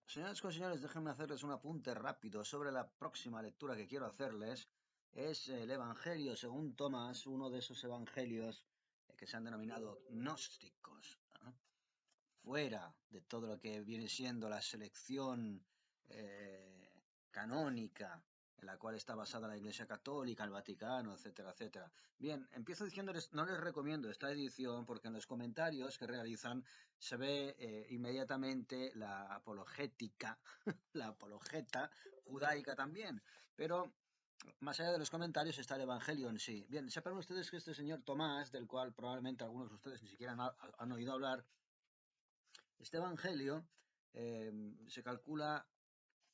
Señoras y señores, déjenme hacerles un apunte rápido sobre la próxima lectura que quiero hacerles. Es el Evangelio según Tomás, uno de esos evangelios que se han denominado gnósticos, ¿no? Fuera de todo lo que viene siendo la selección canónica en la cual está basada la Iglesia Católica, el Vaticano, etcétera, etcétera. Bien, empiezo diciéndoles, no les recomiendo esta edición porque en los comentarios que realizan se ve inmediatamente la apologética, la apologeta judaica también, pero más allá de los comentarios está el Evangelio en sí. Bien, sepan ustedes que este señor Tomás, del cual probablemente algunos de ustedes ni siquiera han oído hablar, este Evangelio se calcula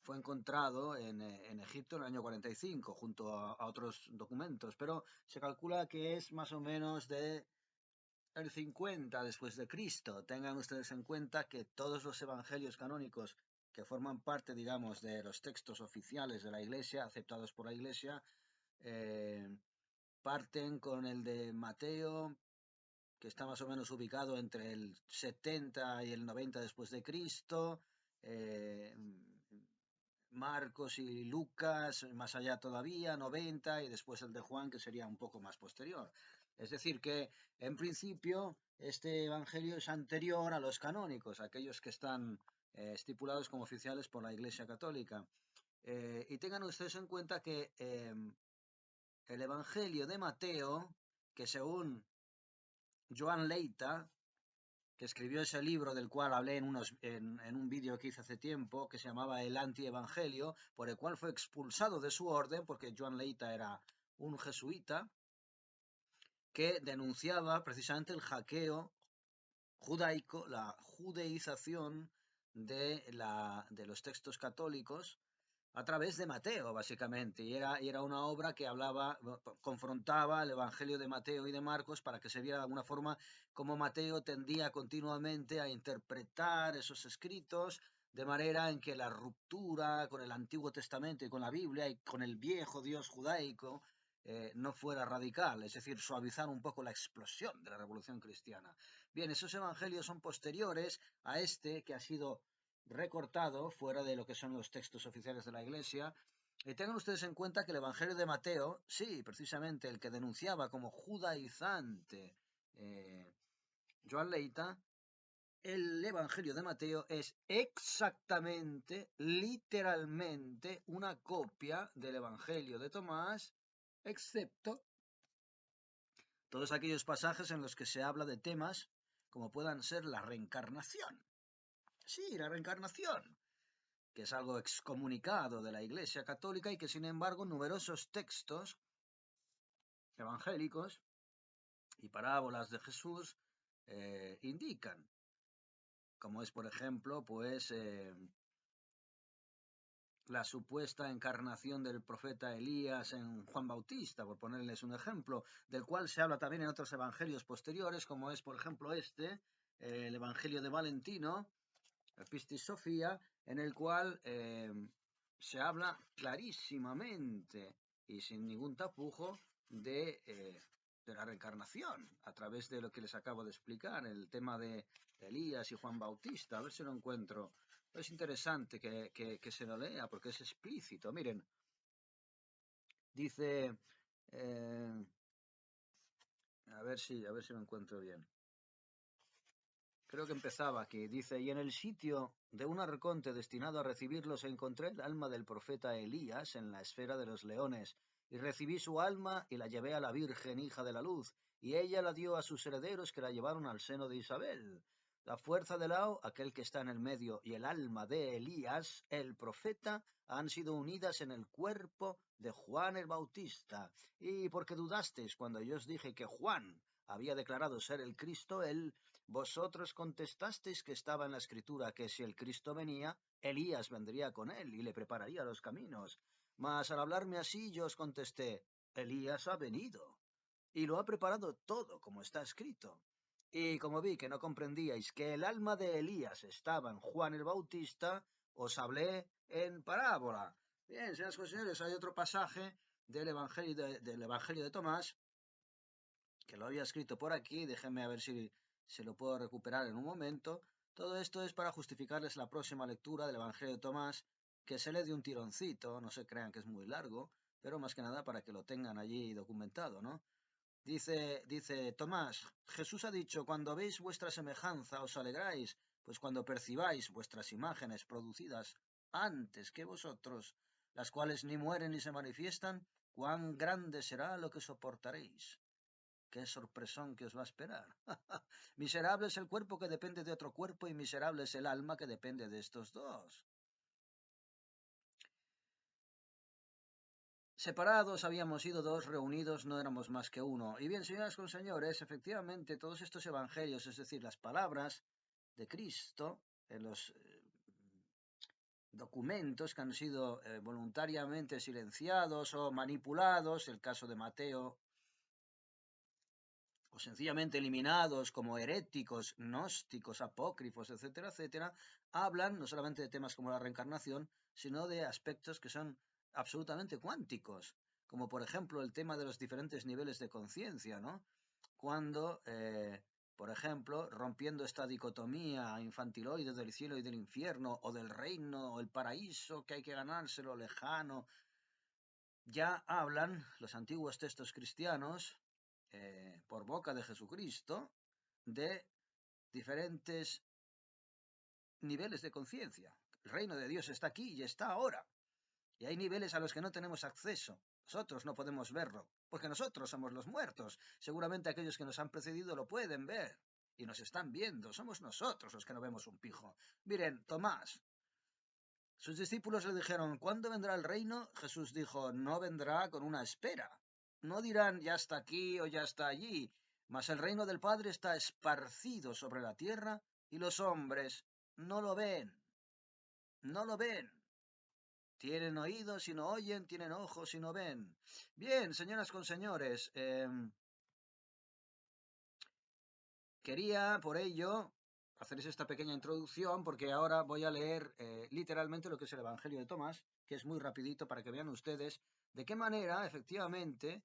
fue encontrado en Egipto en el año 45 junto a otros documentos, pero se calcula que es más o menos de el 50 después de Cristo. Tengan ustedes en cuenta que todos los evangelios canónicos que forman parte, digamos, de los textos oficiales de la Iglesia, aceptados por la Iglesia, eh, parten con el de Mateo, que está más o menos ubicado entre el 70 y el 90 después de Cristo, eh, Marcos y Lucas, más allá todavía, 90, y después el de Juan, que sería un poco más posterior. Es decir, que en principio este evangelio es anterior a los canónicos, aquellos que están estipulados como oficiales por la Iglesia Católica. Y tengan ustedes en cuenta que el evangelio de Mateo, que según Joan Leita, que escribió ese libro del cual hablé en un vídeo que hice hace tiempo, que se llamaba El Antievangelio, por el cual fue expulsado de su orden, porque Joan Leita era un jesuita, que denunciaba precisamente el hackeo judaico, la judeización de los textos católicos a través de Mateo, básicamente, y era una obra que hablaba, confrontaba el Evangelio de Mateo y de Marcos para que se viera de alguna forma cómo Mateo tendía continuamente a interpretar esos escritos de manera en que la ruptura con el Antiguo Testamento y con la Biblia y con el viejo Dios judaico no fuera radical, es decir, suavizar un poco la explosión de la Revolución Cristiana. Bien, esos evangelios son posteriores a este que ha sido recortado fuera de lo que son los textos oficiales de la Iglesia. Y tengan ustedes en cuenta que el Evangelio de Mateo, sí, precisamente el que denunciaba como judaizante Joan Leita, el Evangelio de Mateo es exactamente, literalmente, una copia del Evangelio de Tomás, excepto todos aquellos pasajes en los que se habla de temas como puedan ser la reencarnación. Sí, la reencarnación, que es algo excomunicado de la Iglesia Católica y que sin embargo numerosos textos evangélicos y parábolas de Jesús indican, como es por ejemplo pues la supuesta encarnación del profeta Elías en Juan Bautista, por ponerles un ejemplo, del cual se habla también en otros evangelios posteriores, como es por ejemplo el Evangelio de Valentino, Pistis Sofía, en el cual se habla clarísimamente y sin ningún tapujo de la reencarnación, a través de lo que les acabo de explicar, el tema de Elías y Juan Bautista. A ver si lo encuentro. Es interesante que se lo lea porque es explícito. Miren, dice, eh, a ver si lo encuentro bien. Creo que empezaba aquí. Dice, y en el sitio de un arconte destinado a recibirlos encontré el alma del profeta Elías en la esfera de los leones, y recibí su alma y la llevé a la Virgen, hija de la luz, y ella la dio a sus herederos que la llevaron al seno de Isabel. La fuerza de Lao, aquel que está en el medio, y el alma de Elías, el profeta, han sido unidas en el cuerpo de Juan el Bautista. Y porque dudasteis cuando yo os dije que Juan había declarado ser el Cristo, vosotros contestasteis que estaba en la Escritura que si el Cristo venía, Elías vendría con él y le prepararía los caminos. Mas al hablarme así yo os contesté, Elías ha venido y lo ha preparado todo como está escrito. Y como vi que no comprendíais que el alma de Elías estaba en Juan el Bautista, os hablé en parábola. Bien, señoras y señores, hay otro pasaje del Evangelio de Tomás que lo había escrito por aquí, déjenme a ver si se lo puedo recuperar en un momento, Todo esto es para justificarles la próxima lectura del Evangelio de Tomás, que se lee de un tironcito, no se crean que es muy largo, pero más que nada para que lo tengan allí documentado, ¿no? Dice Tomás, Jesús ha dicho, cuando veis vuestra semejanza os alegráis, pues cuando percibáis vuestras imágenes producidas antes que vosotros, las cuales ni mueren ni se manifiestan, cuán grande será lo que soportaréis. Qué sorpresón que os va a esperar. Miserable es el cuerpo que depende de otro cuerpo y miserable es el alma que depende de estos dos. Separados habíamos sido dos, reunidos no éramos más que uno. Y bien, señoras con señores, efectivamente todos estos evangelios, es decir, las palabras de Cristo en los documentos que han sido voluntariamente silenciados o manipulados, el caso de Mateo, o sencillamente eliminados como heréticos, gnósticos, apócrifos, etcétera, etcétera, hablan no solamente de temas como la reencarnación, sino de aspectos que son absolutamente cuánticos, como por ejemplo el tema de los diferentes niveles de conciencia, ¿no? Cuando, por ejemplo, rompiendo esta dicotomía infantiloide del cielo y del infierno, o del reino, o el paraíso, que hay que ganárselo lejano, ya hablan los antiguos textos cristianos, por boca de Jesucristo, de diferentes niveles de conciencia. El reino de Dios está aquí y está ahora. Y hay niveles a los que no tenemos acceso. Nosotros no podemos verlo, porque nosotros somos los muertos. Seguramente aquellos que nos han precedido lo pueden ver y nos están viendo. Somos nosotros los que no vemos un pijo. Miren, Tomás, sus discípulos le dijeron, ¿cuándo vendrá el reino? Jesús dijo, no vendrá con una espera. No dirán, ya está aquí o ya está allí, mas el reino del Padre está esparcido sobre la tierra y los hombres no lo ven, no lo ven. Tienen oídos y no oyen, tienen ojos y no ven. Bien, señoras con señores, quería por ello hacerles esta pequeña introducción porque ahora voy a leer literalmente lo que es el Evangelio de Tomás, que es muy rapidito para que vean ustedes de qué manera efectivamente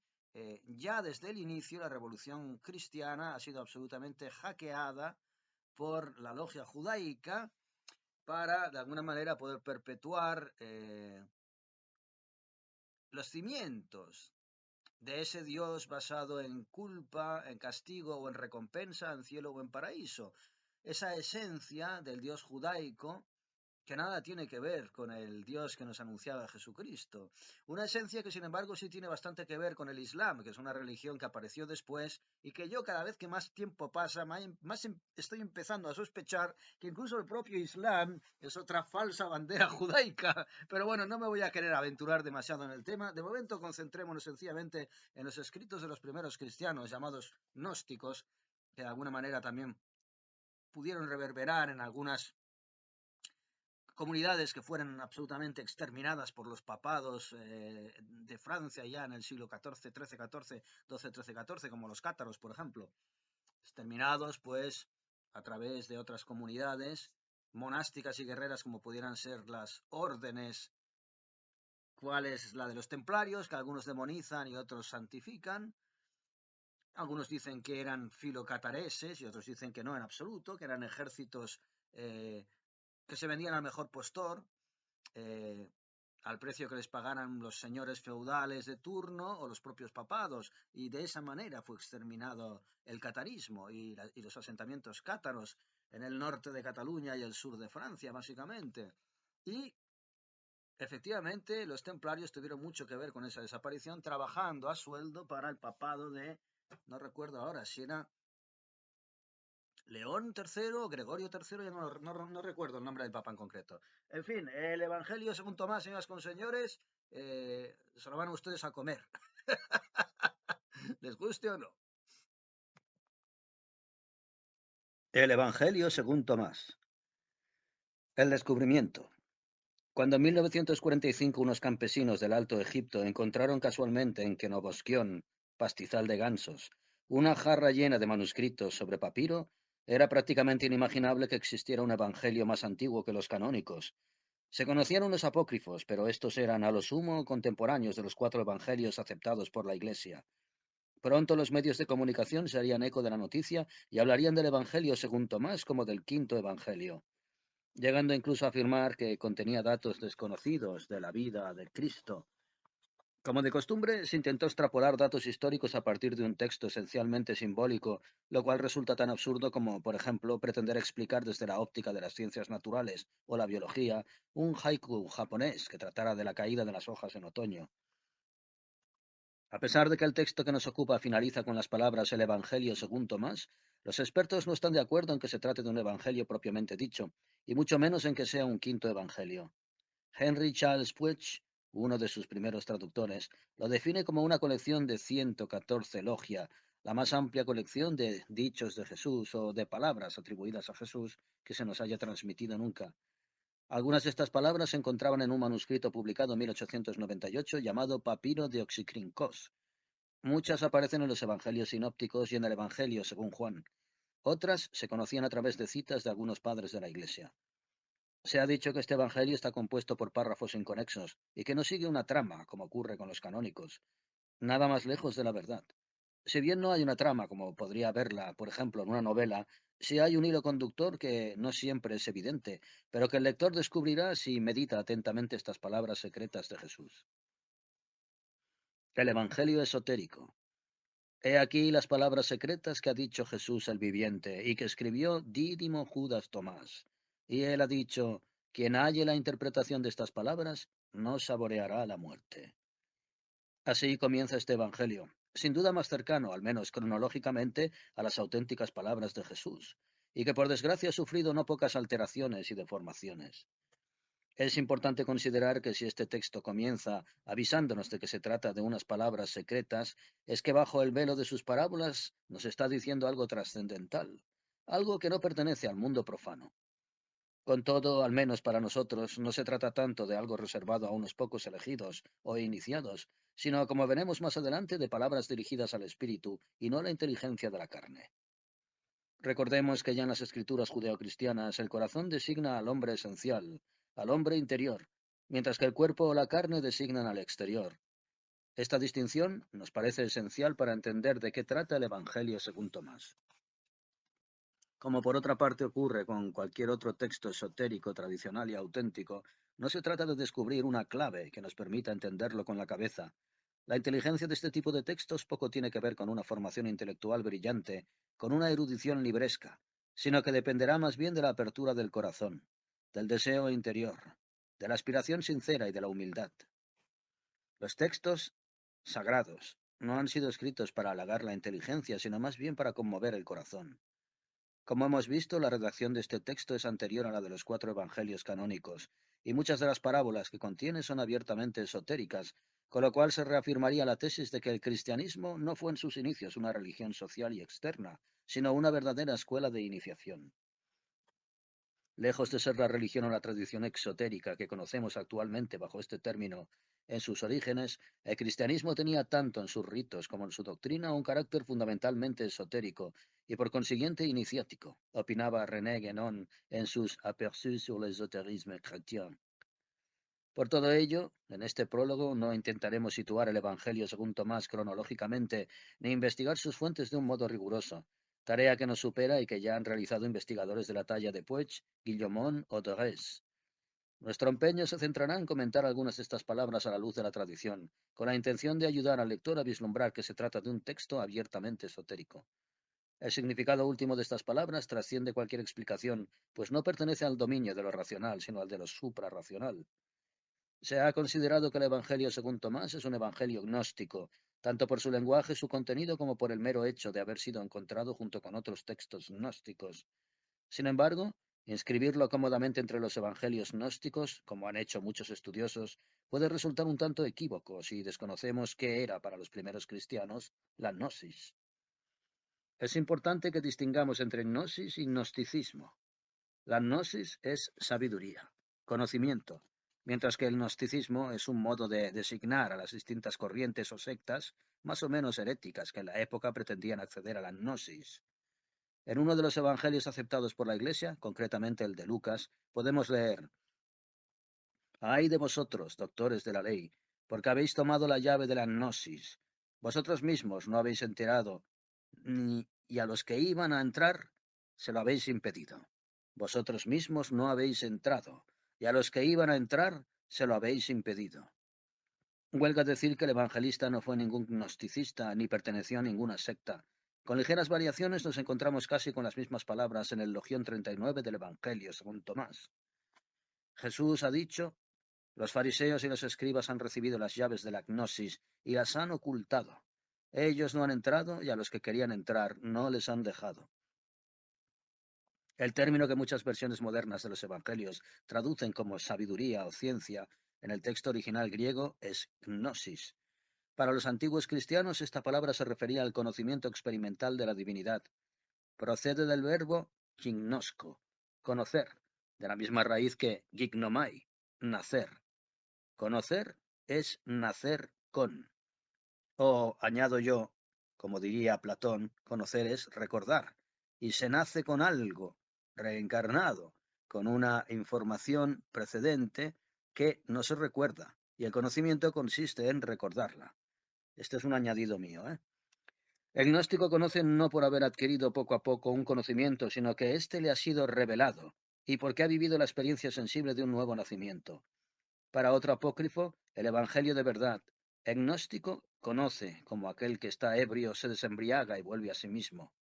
ya desde el inicio la revolución cristiana ha sido absolutamente hackeada por la logia judaica para de alguna manera poder perpetuar los cimientos de ese Dios basado en culpa, en castigo o en recompensa, en cielo o en paraíso. Esa esencia del Dios judaico que nada tiene que ver con el Dios que nos anunciaba Jesucristo. Una esencia que sin embargo sí tiene bastante que ver con el Islam, que es una religión que apareció después y que yo cada vez que más tiempo pasa, más estoy empezando a sospechar que incluso el propio Islam es otra falsa bandera judaica. Pero bueno, no me voy a querer aventurar demasiado en el tema. De momento concentrémonos sencillamente en los escritos de los primeros cristianos llamados gnósticos, que de alguna manera también pudieron reverberar en algunas comunidades que fueran absolutamente exterminadas por los papados de Francia ya en el siglo XIV, XIII, XIV, XII, XIII, XIV, como los cátaros, por ejemplo. Exterminados, pues, a través de otras comunidades monásticas y guerreras como pudieran ser las órdenes, cuál es la de los templarios, que algunos demonizan y otros santifican. Algunos dicen que eran filocatareses y otros dicen que no en absoluto, que eran ejércitos que se vendían al mejor postor, eh, al precio que les pagaran los señores feudales de turno o los propios papados, y de esa manera fue exterminado el catarismo y los asentamientos cátaros en el norte de Cataluña y el sur de Francia, básicamente. Y efectivamente los templarios tuvieron mucho que ver con esa desaparición, trabajando a sueldo para el papado de, no recuerdo ahora si era León III, Gregorio III, ya no recuerdo el nombre del papa en concreto. En fin, el Evangelio según Tomás, señoras con señores, se lo van a ustedes a comer. ¿Les guste o no? El Evangelio según Tomás. El descubrimiento. Cuando en 1945 unos campesinos del Alto Egipto encontraron casualmente en Kenobosquión, pastizal de gansos, una jarra llena de manuscritos sobre papiro, era prácticamente inimaginable que existiera un evangelio más antiguo que los canónicos. Se conocían unos apócrifos, pero estos eran a lo sumo contemporáneos de los 4 evangelios aceptados por la Iglesia. Pronto los medios de comunicación se harían eco de la noticia y hablarían del Evangelio según Tomás como del quinto Evangelio, llegando incluso a afirmar que contenía datos desconocidos de la vida de Cristo. Como de costumbre, se intentó extrapolar datos históricos a partir de un texto esencialmente simbólico, lo cual resulta tan absurdo como, por ejemplo, pretender explicar desde la óptica de las ciencias naturales o la biología un haiku japonés que tratara de la caída de las hojas en otoño. A pesar de que el texto que nos ocupa finaliza con las palabras el Evangelio según Tomás, los expertos no están de acuerdo en que se trate de un Evangelio propiamente dicho, y mucho menos en que sea un quinto Evangelio. Henry Charles Puech, uno de sus primeros traductores, lo define como una colección de 114 logia, la más amplia colección de dichos de Jesús o de palabras atribuidas a Jesús que se nos haya transmitido nunca. Algunas de estas palabras se encontraban en un manuscrito publicado en 1898 llamado Papiro de Oxycrincos. Muchas aparecen en los evangelios sinópticos y en el Evangelio según Juan. Otras se conocían a través de citas de algunos padres de la Iglesia. Se ha dicho que este Evangelio está compuesto por párrafos inconexos y que no sigue una trama, como ocurre con los canónicos. Nada más lejos de la verdad. Si bien no hay una trama, como podría haberla, por ejemplo, en una novela, sí hay un hilo conductor que no siempre es evidente, pero que el lector descubrirá si medita atentamente estas palabras secretas de Jesús. El Evangelio esotérico. He aquí las palabras secretas que ha dicho Jesús el viviente y que escribió Dídimo Judas Tomás. Y él ha dicho, quien halle la interpretación de estas palabras, no saboreará la muerte. Así comienza este Evangelio, sin duda más cercano, al menos cronológicamente, a las auténticas palabras de Jesús, y que por desgracia ha sufrido no pocas alteraciones y deformaciones. Es importante considerar que si este texto comienza avisándonos de que se trata de unas palabras secretas, es que bajo el velo de sus parábolas nos está diciendo algo trascendental, algo que no pertenece al mundo profano. Con todo, al menos para nosotros, no se trata tanto de algo reservado a unos pocos elegidos o iniciados, sino, como veremos más adelante, de palabras dirigidas al espíritu y no a la inteligencia de la carne. Recordemos que ya en las escrituras judeocristianas el corazón designa al hombre esencial, al hombre interior, mientras que el cuerpo o la carne designan al exterior. Esta distinción nos parece esencial para entender de qué trata el Evangelio según Tomás. Como por otra parte ocurre con cualquier otro texto esotérico, tradicional y auténtico, no se trata de descubrir una clave que nos permita entenderlo con la cabeza. La inteligencia de este tipo de textos poco tiene que ver con una formación intelectual brillante, con una erudición libresca, sino que dependerá más bien de la apertura del corazón, del deseo interior, de la aspiración sincera y de la humildad. Los textos sagrados no han sido escritos para halagar la inteligencia, sino más bien para conmover el corazón. Como hemos visto, la redacción de este texto es anterior a la de los cuatro evangelios canónicos, y muchas de las parábolas que contiene son abiertamente esotéricas, con lo cual se reafirmaría la tesis de que el cristianismo no fue en sus inicios una religión social y externa, sino una verdadera escuela de iniciación. Lejos de ser la religión o la tradición exotérica que conocemos actualmente bajo este término, en sus orígenes, el cristianismo tenía tanto en sus ritos como en su doctrina un carácter fundamentalmente esotérico y por consiguiente iniciático, opinaba René Guénon en sus Aperçus sur l'ésotérisme chrétien. Por todo ello, en este prólogo no intentaremos situar el Evangelio según Tomás cronológicamente, ni investigar sus fuentes de un modo riguroso, tarea que nos supera y que ya han realizado investigadores de la talla de Puig, Guillemont o Torres. Nuestro empeño se centrará en comentar algunas de estas palabras a la luz de la tradición, con la intención de ayudar al lector a vislumbrar que se trata de un texto abiertamente esotérico. El significado último de estas palabras trasciende cualquier explicación, pues no pertenece al dominio de lo racional, sino al de lo suprarracional. Se ha considerado que el Evangelio según Tomás es un evangelio gnóstico, tanto por su lenguaje, su contenido, como por el mero hecho de haber sido encontrado junto con otros textos gnósticos. Sin embargo, inscribirlo cómodamente entre los evangelios gnósticos, como han hecho muchos estudiosos, puede resultar un tanto equívoco si desconocemos qué era para los primeros cristianos la gnosis. Es importante que distingamos entre gnosis y gnosticismo. La gnosis es sabiduría, conocimiento, mientras que el gnosticismo es un modo de designar a las distintas corrientes o sectas, más o menos heréticas, que en la época pretendían acceder a la gnosis. En uno de los evangelios aceptados por la Iglesia, concretamente el de Lucas, podemos leer: Ay de vosotros, doctores de la ley, porque habéis tomado la llave de la gnosis. Vosotros mismos no habéis enterado, y a los que iban a entrar se lo habéis impedido. Vosotros mismos no habéis entrado, y a los que iban a entrar se lo habéis impedido. Huelga decir que el evangelista no fue ningún gnosticista ni perteneció a ninguna secta. Con ligeras variaciones nos encontramos casi con las mismas palabras en el Logión 39 del Evangelio según Tomás. Jesús ha dicho: los fariseos y los escribas han recibido las llaves de la gnosis y las han ocultado. Ellos no han entrado y a los que querían entrar no les han dejado. El término que muchas versiones modernas de los evangelios traducen como sabiduría o ciencia, en el texto original griego es gnosis. Para los antiguos cristianos esta palabra se refería al conocimiento experimental de la divinidad. Procede del verbo gignosco, conocer, de la misma raíz que gignomai, nacer. Conocer es nacer con. O añado yo, como diría Platón, conocer es recordar. Y se nace con algo, reencarnado, con una información precedente que no se recuerda. Y el conocimiento consiste en recordarla. Este es un añadido mío, ¿eh? El gnóstico conoce no por haber adquirido poco a poco un conocimiento, sino que éste le ha sido revelado, y porque ha vivido la experiencia sensible de un nuevo nacimiento. Para otro apócrifo, el Evangelio de verdad. El gnóstico conoce, como aquel que está ebrio se desembriaga y vuelve a sí mismo.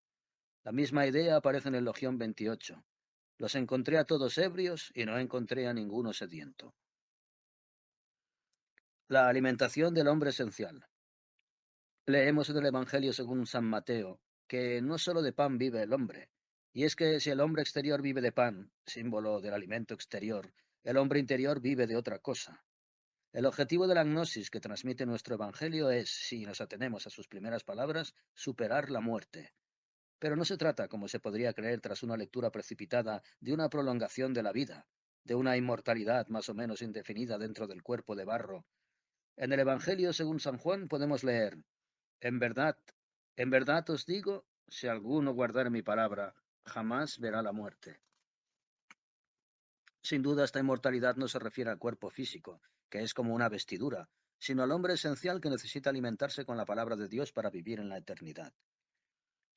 La misma idea aparece en el Logión 28. Los encontré a todos ebrios y no encontré a ninguno sediento. La alimentación del hombre esencial. Leemos en el Evangelio según San Mateo que no solo de pan vive el hombre, y es que si el hombre exterior vive de pan, símbolo del alimento exterior, el hombre interior vive de otra cosa. El objetivo de la gnosis que transmite nuestro Evangelio es, si nos atenemos a sus primeras palabras, superar la muerte. Pero no se trata, como se podría creer tras una lectura precipitada, de una prolongación de la vida, de una inmortalidad más o menos indefinida dentro del cuerpo de barro. En el Evangelio según San Juan podemos leer: en verdad os digo, si alguno guardare mi palabra, jamás verá la muerte. Sin duda, esta inmortalidad no se refiere al cuerpo físico, que es como una vestidura, sino al hombre esencial que necesita alimentarse con la palabra de Dios para vivir en la eternidad.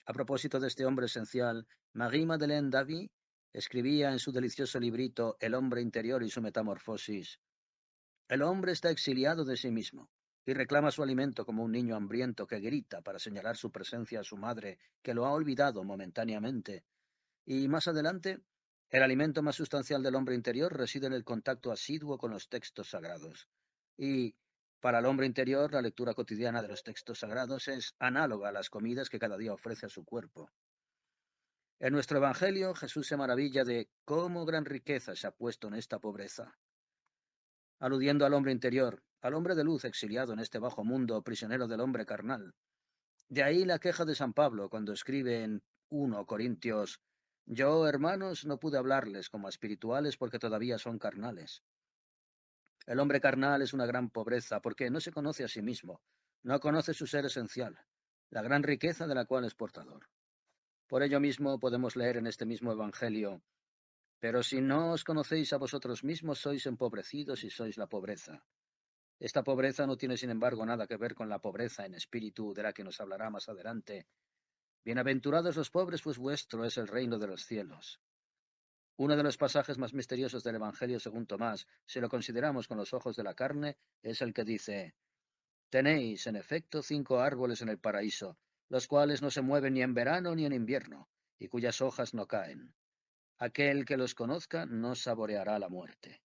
A propósito de este hombre esencial, Marie-Madeleine Davy escribía en su delicioso librito El hombre interior y su metamorfosis: el hombre está exiliado de sí mismo y reclama su alimento como un niño hambriento que grita para señalar su presencia a su madre, que lo ha olvidado momentáneamente. Y más adelante, el alimento más sustancial del hombre interior reside en el contacto asiduo con los textos sagrados. Y para el hombre interior, la lectura cotidiana de los textos sagrados es análoga a las comidas que cada día ofrece a su cuerpo. En nuestro Evangelio, Jesús se maravilla de cómo gran riqueza se ha puesto en esta pobreza, aludiendo al hombre interior, al hombre de luz exiliado en este bajo mundo, prisionero del hombre carnal. De ahí la queja de San Pablo cuando escribe en 1 Corintios: yo, hermanos, no pude hablarles como a espirituales porque todavía son carnales. El hombre carnal es una gran pobreza porque no se conoce a sí mismo, no conoce su ser esencial, la gran riqueza de la cual es portador. Por ello mismo podemos leer en este mismo Evangelio: pero si no os conocéis a vosotros mismos, sois empobrecidos y sois la pobreza. Esta pobreza no tiene, sin embargo, nada que ver con la pobreza en espíritu de la que nos hablará más adelante. Bienaventurados los pobres, pues vuestro es el reino de los cielos. Uno de los pasajes más misteriosos del Evangelio según Tomás, si lo consideramos con los ojos de la carne, es el que dice: tenéis, en efecto, 5 árboles en el paraíso, los cuales no se mueven ni en verano ni en invierno, y cuyas hojas no caen. Aquel que los conozca no saboreará la muerte.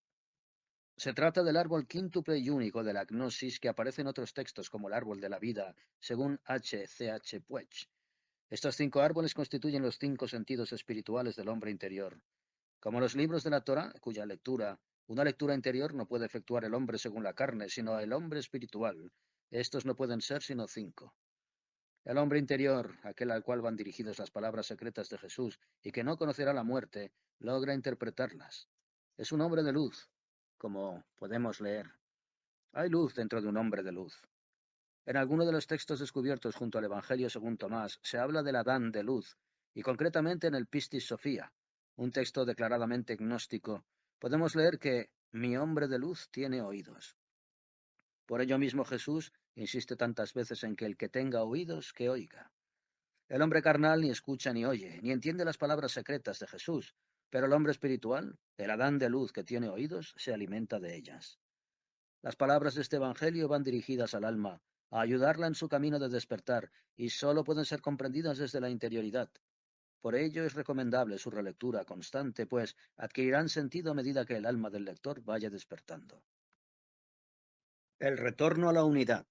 Se trata del árbol quíntuple y único de la gnosis que aparece en otros textos como el árbol de la vida, según H. C. H. Puech. Estos 5 árboles constituyen los 5 sentidos espirituales del hombre interior. Como los libros de la Torá, cuya lectura, una lectura interior no puede efectuar el hombre según la carne, sino el hombre espiritual. Estos no pueden ser sino 5. El hombre interior, aquel al cual van dirigidas las palabras secretas de Jesús y que no conocerá la muerte, logra interpretarlas. Es un hombre de luz, como podemos leer. Hay luz dentro de un hombre de luz. En alguno de los textos descubiertos junto al Evangelio según Tomás se habla del Adán de luz, y concretamente en el Pistis Sophia, un texto declaradamente gnóstico, podemos leer que mi hombre de luz tiene oídos. Por ello mismo Jesús Insiste tantas veces en que el que tenga oídos, que oiga. El hombre carnal ni escucha ni oye, ni entiende las palabras secretas de Jesús, pero el hombre espiritual, el Adán de luz que tiene oídos, se alimenta de ellas. Las palabras de este Evangelio van dirigidas al alma, a ayudarla en su camino de despertar, y sólo pueden ser comprendidas desde la interioridad. Por ello es recomendable su relectura constante, pues adquirirán sentido a medida que el alma del lector vaya despertando. El retorno a la unidad.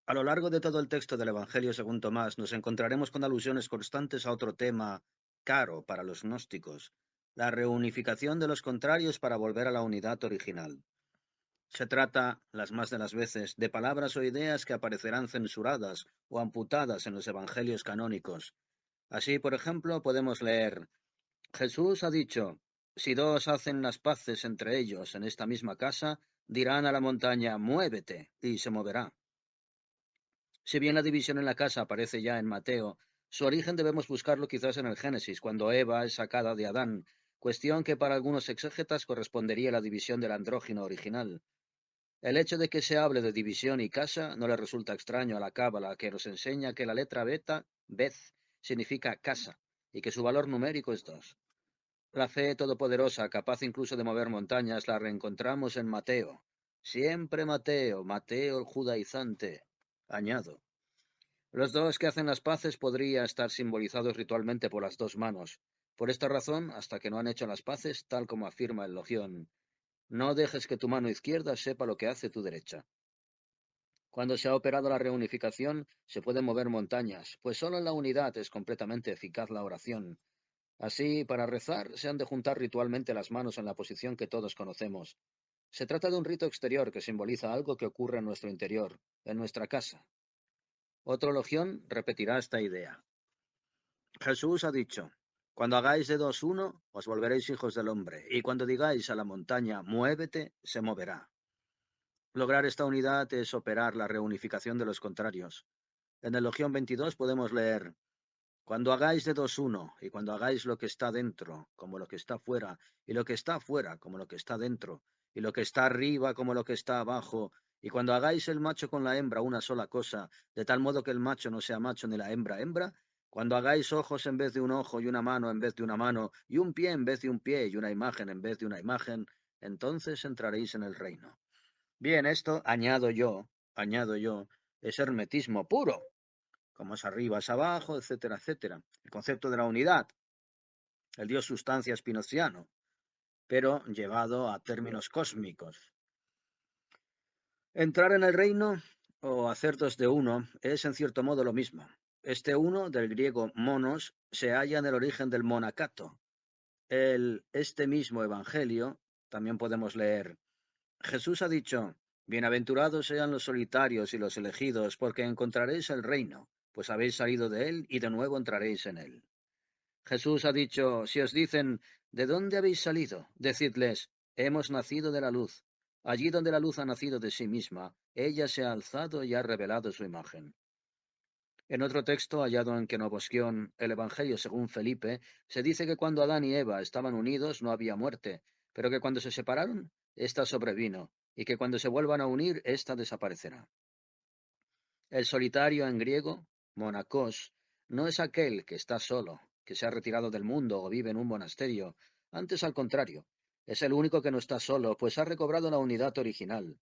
A lo largo de todo el texto del Evangelio según Tomás nos encontraremos con alusiones constantes a otro tema caro para los gnósticos, la reunificación de los contrarios para volver a la unidad original. Se trata, las más de las veces, de palabras o ideas que aparecerán censuradas o amputadas en los Evangelios canónicos. Así, por ejemplo, podemos leer: Jesús ha dicho, si dos hacen las paces entre ellos en esta misma casa, dirán a la montaña, muévete, y se moverá. Si bien la división en la casa aparece ya en Mateo, su origen debemos buscarlo quizás en el Génesis, cuando Eva es sacada de Adán, cuestión que para algunos exégetas correspondería a la división del andrógino original. El hecho de que se hable de división y casa no le resulta extraño a la cábala, que nos enseña que la letra beta, Beth, significa casa, y que su valor numérico es 2. La fe todopoderosa, capaz incluso de mover montañas, la reencontramos en Mateo. Siempre Mateo, Mateo el judaizante. Añado. Los dos que hacen las paces podría estar simbolizados ritualmente por las dos manos. Por esta razón, hasta que no han hecho las paces, tal como afirma el Logión, no dejes que tu mano izquierda sepa lo que hace tu derecha. Cuando se ha operado la reunificación, se pueden mover montañas, pues solo en la unidad es completamente eficaz la oración. Así, para rezar, se han de juntar ritualmente las manos en la posición que todos conocemos. Se trata de un rito exterior que simboliza algo que ocurre en nuestro interior, en nuestra casa. Otro logión repetirá esta idea. Jesús ha dicho, cuando hagáis de dos uno, os volveréis hijos del hombre, y cuando digáis a la montaña, muévete, se moverá. Lograr esta unidad es operar la reunificación de los contrarios. En el Logión 22 podemos leer, cuando hagáis de dos uno, y cuando hagáis lo que está dentro, como lo que está fuera, y lo que está fuera, como lo que está dentro, y lo que está arriba, como lo que está abajo, y cuando hagáis el macho con la hembra una sola cosa, de tal modo que el macho no sea macho ni la hembra hembra, cuando hagáis ojos en vez de un ojo y una mano en vez de una mano, y un pie en vez de un pie y una imagen en vez de una imagen, entonces entraréis en el reino. Bien, esto, añado yo, es hermetismo puro, como es arriba es abajo, etcétera, etcétera. El concepto de la unidad, el dios sustancia spinoziano, pero llevado a términos cósmicos. Entrar en el reino o hacer dos de uno es en cierto modo lo mismo. Este uno, del griego monos, se halla en el origen del monacato. Este mismo evangelio también podemos leer. Jesús ha dicho, bienaventurados sean los solitarios y los elegidos, porque encontraréis el reino, pues habéis salido de él y de nuevo entraréis en él. Jesús ha dicho, si os dicen, ¿de dónde habéis salido? Decidles, hemos nacido de la luz. Allí donde la luz ha nacido de sí misma, ella se ha alzado y ha revelado su imagen. En otro texto hallado en Kenovosquión, el Evangelio según Felipe, se dice que cuando Adán y Eva estaban unidos no había muerte, pero que cuando se separaron, ésta sobrevino, y que cuando se vuelvan a unir, ésta desaparecerá. El solitario en griego, monacos, no es aquel que está solo, que se ha retirado del mundo o vive en un monasterio. Antes, al contrario, es el único que no está solo, pues ha recobrado la unidad original.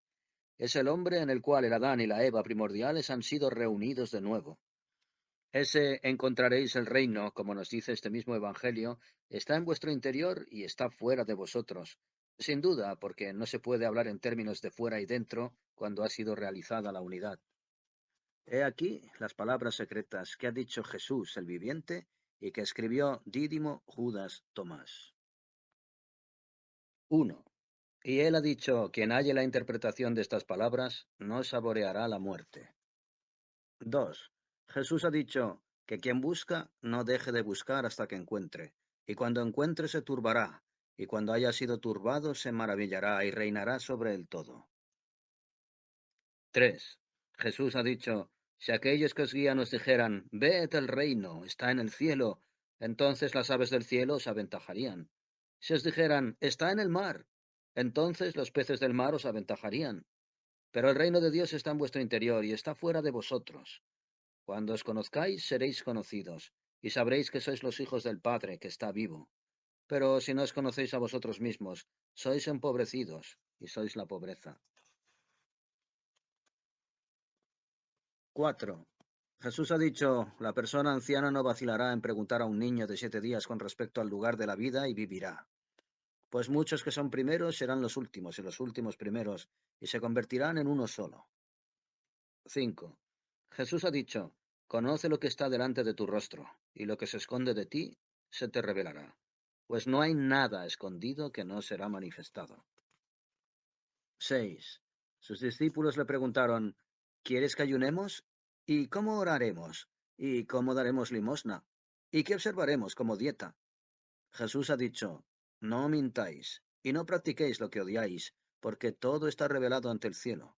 Es el hombre en el cual el Adán y la Eva primordiales han sido reunidos de nuevo. Ese encontraréis el reino, como nos dice este mismo Evangelio, está en vuestro interior y está fuera de vosotros. Sin duda, porque no se puede hablar en términos de fuera y dentro cuando ha sido realizada la unidad. He aquí las palabras secretas que ha dicho Jesús el viviente y que escribió Dídimo Judas Tomás. 1. Y él ha dicho, quien halle la interpretación de estas palabras, no saboreará la muerte. 2. Jesús ha dicho, que quien busca, no deje de buscar hasta que encuentre, y cuando encuentre se turbará, y cuando haya sido turbado se maravillará y reinará sobre el todo. 3. Jesús ha dicho, si aquellos que os guían os dijeran, ved el reino, está en el cielo, entonces las aves del cielo os aventajarían. Si os dijeran, está en el mar, entonces los peces del mar os aventajarían. Pero el reino de Dios está en vuestro interior y está fuera de vosotros. Cuando os conozcáis, seréis conocidos, y sabréis que sois los hijos del Padre, que está vivo. Pero si no os conocéis a vosotros mismos, sois empobrecidos, y sois la pobreza. 4. Jesús ha dicho, la persona anciana no vacilará en preguntar a un niño de 7 días con respecto al lugar de la vida y vivirá. Pues muchos que son primeros serán los últimos y los últimos primeros, y se convertirán en uno solo. 5. Jesús ha dicho, conoce lo que está delante de tu rostro, y lo que se esconde de ti se te revelará. Pues no hay nada escondido que no será manifestado. 6. Sus discípulos le preguntaron, ¿quieres que ayunemos? ¿Y cómo oraremos? ¿Y cómo daremos limosna? ¿Y qué observaremos como dieta? Jesús ha dicho, no mintáis, y no practiquéis lo que odiáis, porque todo está revelado ante el cielo.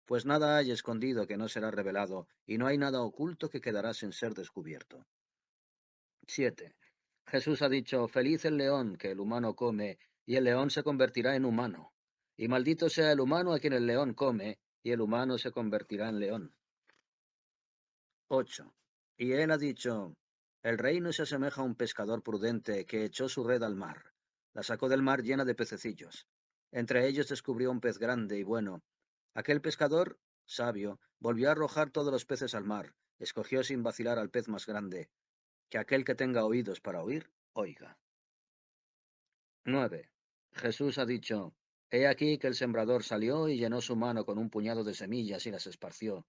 Pues nada hay escondido que no será revelado, y no hay nada oculto que quedará sin ser descubierto. 7. Jesús ha dicho, feliz el león que el humano come, y el león se convertirá en humano. Y maldito sea el humano a quien el león come, y el humano se convertirá en león. 8. Y él ha dicho, el reino se asemeja a un pescador prudente que echó su red al mar. La sacó del mar llena de pececillos. Entre ellos descubrió un pez grande y bueno. Aquel pescador, sabio, volvió a arrojar todos los peces al mar, escogió sin vacilar al pez más grande. Que aquel que tenga oídos para oír, oiga. 9. Jesús ha dicho, he aquí que el sembrador salió y llenó su mano con un puñado de semillas y las esparció.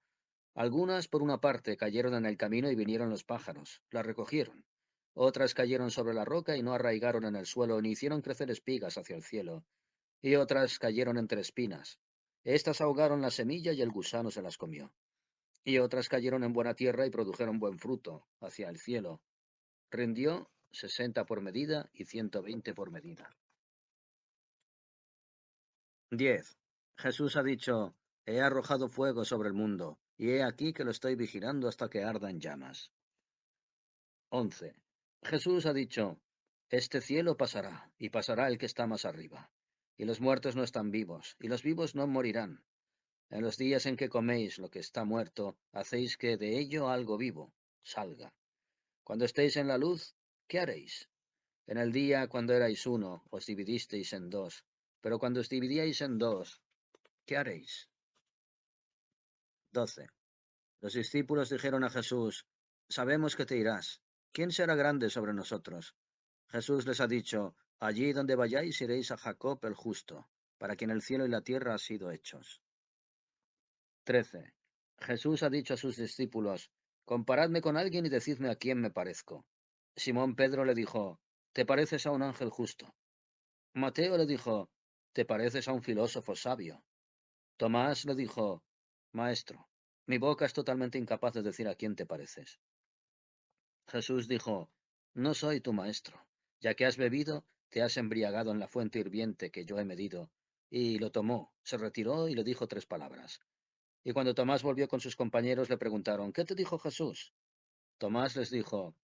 Algunas, por una parte, cayeron en el camino y vinieron los pájaros, las recogieron. Otras cayeron sobre la roca y no arraigaron en el suelo ni hicieron crecer espigas hacia el cielo. Y otras cayeron entre espinas. Estas ahogaron la semilla y el gusano se las comió. Y otras cayeron en buena tierra y produjeron buen fruto, hacia el cielo. Rindió 60 por medida y 120 por medida. 10. Jesús ha dicho, he arrojado fuego sobre el mundo, y he aquí que lo estoy vigilando hasta que arda en llamas. 11. Jesús ha dicho, este cielo pasará, y pasará el que está más arriba. Y los muertos no están vivos, y los vivos no morirán. En los días en que coméis lo que está muerto, hacéis que de ello algo vivo salga. Cuando estéis en la luz, ¿qué haréis? En el día cuando erais uno, os dividisteis en dos, pero cuando os dividíais en dos, ¿qué haréis? 12. Los discípulos dijeron a Jesús, sabemos que te irás. ¿Quién será grande sobre nosotros? Jesús les ha dicho, allí donde vayáis iréis a Jacob el justo, para quien el cielo y la tierra han sido hechos. 13. Jesús ha dicho a sus discípulos, comparadme con alguien y decidme a quién me parezco. Simón Pedro le dijo, te pareces a un ángel justo. Mateo le dijo, te pareces a un filósofo sabio. Tomás le dijo, Maestro, mi boca es totalmente incapaz de decir a quién te pareces. Jesús dijo, no soy tu maestro, ya que has bebido, te has embriagado en la fuente hirviente que yo he medido. Y lo tomó, se retiró y le dijo 3 palabras. Y cuando Tomás volvió con sus compañeros le preguntaron, ¿qué te dijo Jesús? Tomás les dijo,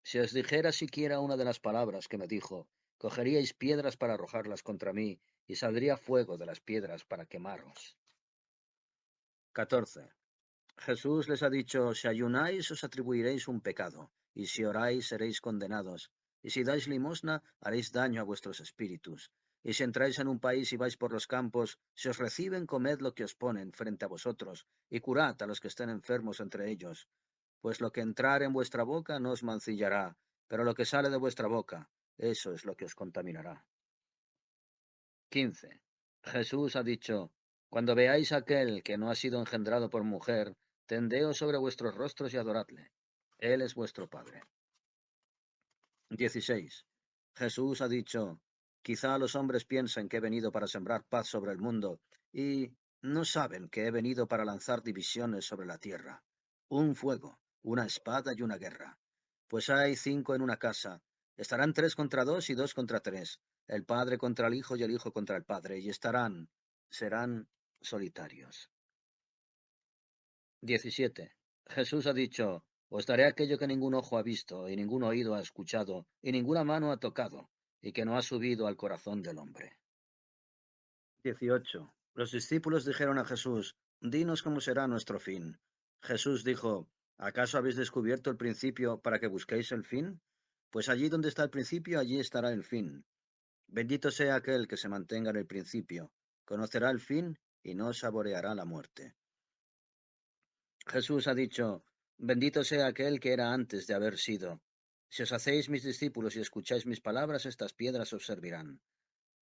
si os dijera siquiera una de las palabras que me dijo, cogeríais piedras para arrojarlas contra mí, y saldría fuego de las piedras para quemaros. 14. Jesús les ha dicho, si ayunáis os atribuiréis un pecado, y si oráis seréis condenados, y si dais limosna haréis daño a vuestros espíritus. Y si entráis en un país y vais por los campos, si os reciben, comed lo que os ponen frente a vosotros, y curad a los que estén enfermos entre ellos. Pues lo que entrar en vuestra boca no os mancillará, pero lo que sale de vuestra boca, eso es lo que os contaminará. 15. Jesús ha dicho, cuando veáis a aquel que no ha sido engendrado por mujer, tendeos sobre vuestros rostros y adoradle. Él es vuestro Padre. 16. Jesús ha dicho, quizá los hombres piensen que he venido para sembrar paz sobre el mundo, y no saben que he venido para lanzar divisiones sobre la tierra. Un fuego, una espada y una guerra. Pues hay 5 en una casa. Estarán 3 contra 2 y 2 contra 3. El padre contra el hijo y el hijo contra el padre. Y serán solitarios. 17. Jesús ha dicho, os daré aquello que ningún ojo ha visto, y ningún oído ha escuchado, y ninguna mano ha tocado, y que no ha subido al corazón del hombre. 18. Los discípulos dijeron a Jesús, dinos cómo será nuestro fin. Jesús dijo, ¿acaso habéis descubierto el principio para que busquéis el fin? Pues allí donde está el principio, allí estará el fin. Bendito sea aquel que se mantenga en el principio, conocerá el fin y no saboreará la muerte. Jesús ha dicho, bendito sea aquel que era antes de haber sido. Si os hacéis mis discípulos y escucháis mis palabras, estas piedras os servirán.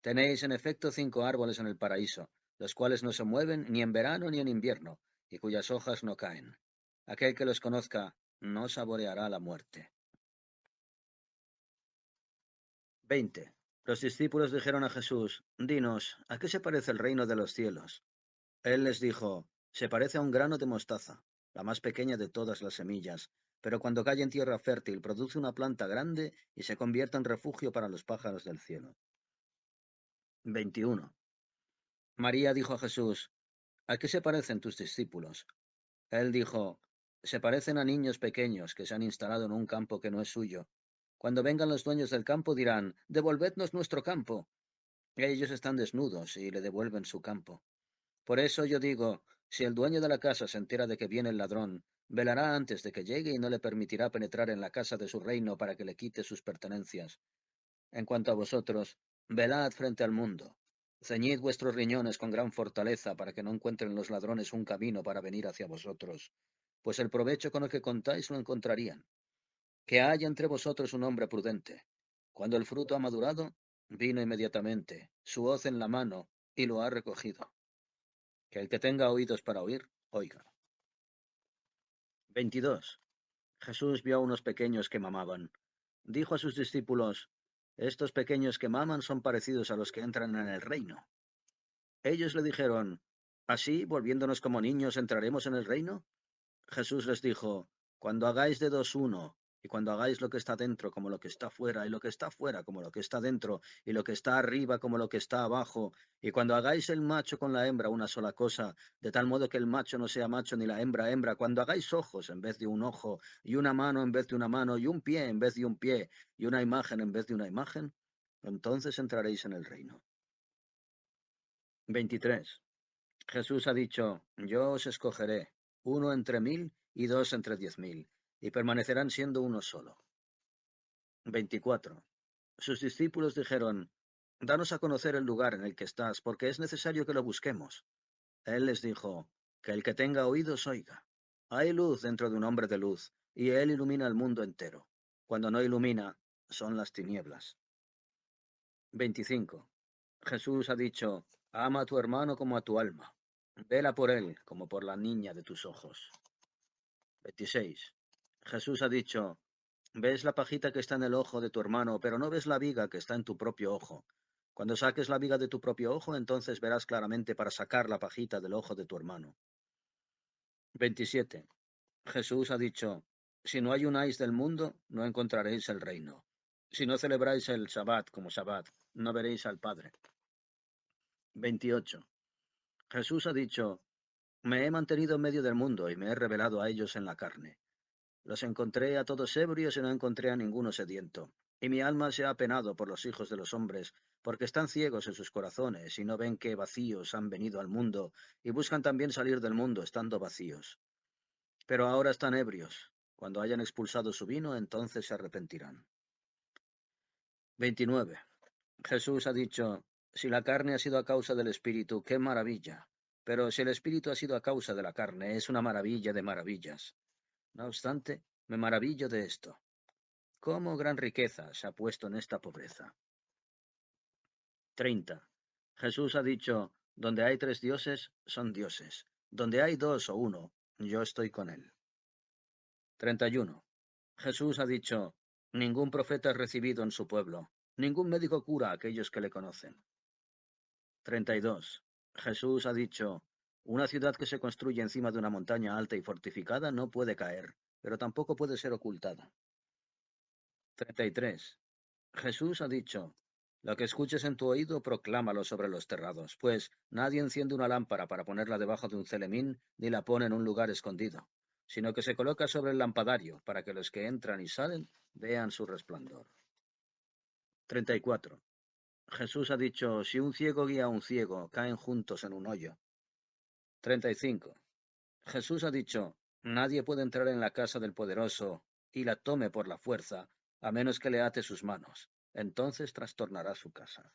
Tenéis en efecto 5 árboles en el paraíso, los cuales no se mueven ni en verano ni en invierno, y cuyas hojas no caen. Aquel que los conozca no saboreará la muerte. 20. Los discípulos dijeron a Jesús, dinos, ¿a qué se parece el reino de los cielos? Él les dijo, se parece a un grano de mostaza, la más pequeña de todas las semillas, pero cuando cae en tierra fértil produce una planta grande y se convierte en refugio para los pájaros del cielo. 21. María dijo a Jesús, ¿a qué se parecen tus discípulos? Él dijo, se parecen a niños pequeños que se han instalado en un campo que no es suyo. Cuando vengan los dueños del campo dirán, devolvednos nuestro campo. Ellos están desnudos y le devuelven su campo. Por eso yo digo, si el dueño de la casa se entera de que viene el ladrón, velará antes de que llegue y no le permitirá penetrar en la casa de su reino para que le quite sus pertenencias. En cuanto a vosotros, velad frente al mundo. Ceñid vuestros riñones con gran fortaleza para que no encuentren los ladrones un camino para venir hacia vosotros, pues el provecho con el que contáis lo encontrarían. Que haya entre vosotros un hombre prudente. Cuando el fruto ha madurado, vino inmediatamente, su hoz en la mano, y lo ha recogido. Que el que tenga oídos para oír, oiga. 22. Jesús vio a unos pequeños que mamaban. Dijo a sus discípulos, estos pequeños que maman son parecidos a los que entran en el reino. Ellos le dijeron, ¿así, volviéndonos como niños, entraremos en el reino? Jesús les dijo, cuando hagáis de dos uno, y cuando hagáis lo que está dentro como lo que está fuera, y lo que está fuera como lo que está dentro, y lo que está arriba como lo que está abajo, y cuando hagáis el macho con la hembra una sola cosa, de tal modo que el macho no sea macho ni la hembra hembra, cuando hagáis ojos en vez de un ojo, y una mano en vez de una mano, y un pie en vez de un pie, y una imagen en vez de una imagen, entonces entraréis en el reino. 23. Jesús ha dicho, yo os escogeré, uno entre 1000 y dos entre 10.000, y permanecerán siendo uno solo. 24. Sus discípulos dijeron, danos a conocer el lugar en el que estás, porque es necesario que lo busquemos. Él les dijo, que el que tenga oídos oiga. Hay luz dentro de un hombre de luz, y él ilumina el mundo entero. Cuando no ilumina, son las tinieblas. 25. Jesús ha dicho, ama a tu hermano como a tu alma. Vela por él como por la niña de tus ojos. 26. Jesús ha dicho, ves la pajita que está en el ojo de tu hermano, pero no ves la viga que está en tu propio ojo. Cuando saques la viga de tu propio ojo, entonces verás claramente para sacar la pajita del ojo de tu hermano. 27. Jesús ha dicho, si no ayunáis del mundo, no encontraréis el reino. Si no celebráis el Sabbat como Sabbat, no veréis al Padre. 28. Jesús ha dicho, me he mantenido en medio del mundo y me he revelado a ellos en la carne. Los encontré a todos ebrios y no encontré a ninguno sediento. Y mi alma se ha apenado por los hijos de los hombres, porque están ciegos en sus corazones y no ven que vacíos han venido al mundo, y buscan también salir del mundo estando vacíos. Pero ahora están ebrios. Cuando hayan expulsado su vino, entonces se arrepentirán. 29. Jesús ha dicho, si la carne ha sido a causa del espíritu, qué maravilla. Pero si el espíritu ha sido a causa de la carne, es una maravilla de maravillas. No obstante, me maravillo de esto. ¿Cómo gran riqueza se ha puesto en esta pobreza? 30. Jesús ha dicho, donde hay tres dioses, son dioses. Donde hay dos o uno, yo estoy con él. 31. Jesús ha dicho, ningún profeta es recibido en su pueblo, ningún médico cura a aquellos que le conocen. 32. Jesús ha dicho, una ciudad que se construye encima de una montaña alta y fortificada no puede caer, pero tampoco puede ser ocultada. 33. Jesús ha dicho, lo que escuches en tu oído, proclámalo sobre los terrados, pues nadie enciende una lámpara para ponerla debajo de un celemín, ni la pone en un lugar escondido, sino que se coloca sobre el lampadario, para que los que entran y salen vean su resplandor. 34. Jesús ha dicho, si un ciego guía a un ciego, caen juntos en un hoyo. 35. Jesús ha dicho, nadie puede entrar en la casa del poderoso y la tome por la fuerza, a menos que le ate sus manos. Entonces trastornará su casa.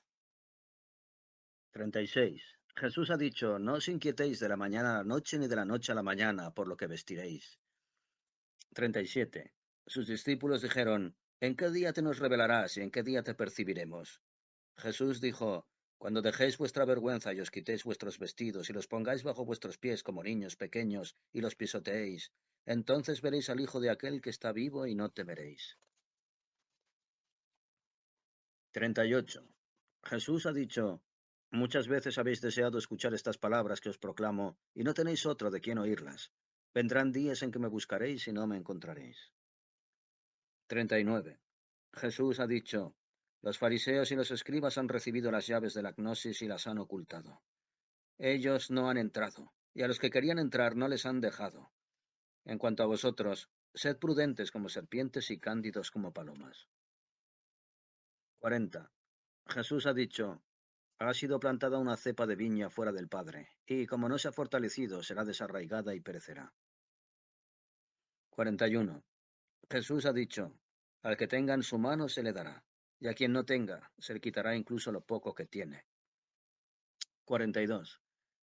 36. Jesús ha dicho, no os inquietéis de la mañana a la noche ni de la noche a la mañana por lo que vestiréis. 37. Sus discípulos dijeron, ¿en qué día te nos revelarás y en qué día te percibiremos? Jesús dijo, cuando dejéis vuestra vergüenza y os quitéis vuestros vestidos y los pongáis bajo vuestros pies como niños pequeños y los pisoteéis, entonces veréis al Hijo de aquel que está vivo y no temeréis. 38. Jesús ha dicho, muchas veces habéis deseado escuchar estas palabras que os proclamo y no tenéis otro de quien oírlas. Vendrán días en que me buscaréis y no me encontraréis. 39. Jesús ha dicho, los fariseos y los escribas han recibido las llaves de la gnosis y las han ocultado. Ellos no han entrado, y a los que querían entrar no les han dejado. En cuanto a vosotros, sed prudentes como serpientes y cándidos como palomas. 40. Jesús ha dicho, ha sido plantada una cepa de viña fuera del Padre, y como no se ha fortalecido, será desarraigada y perecerá. 41. Jesús ha dicho, al que tenga en su mano se le dará, y a quien no tenga, se le quitará incluso lo poco que tiene. 42.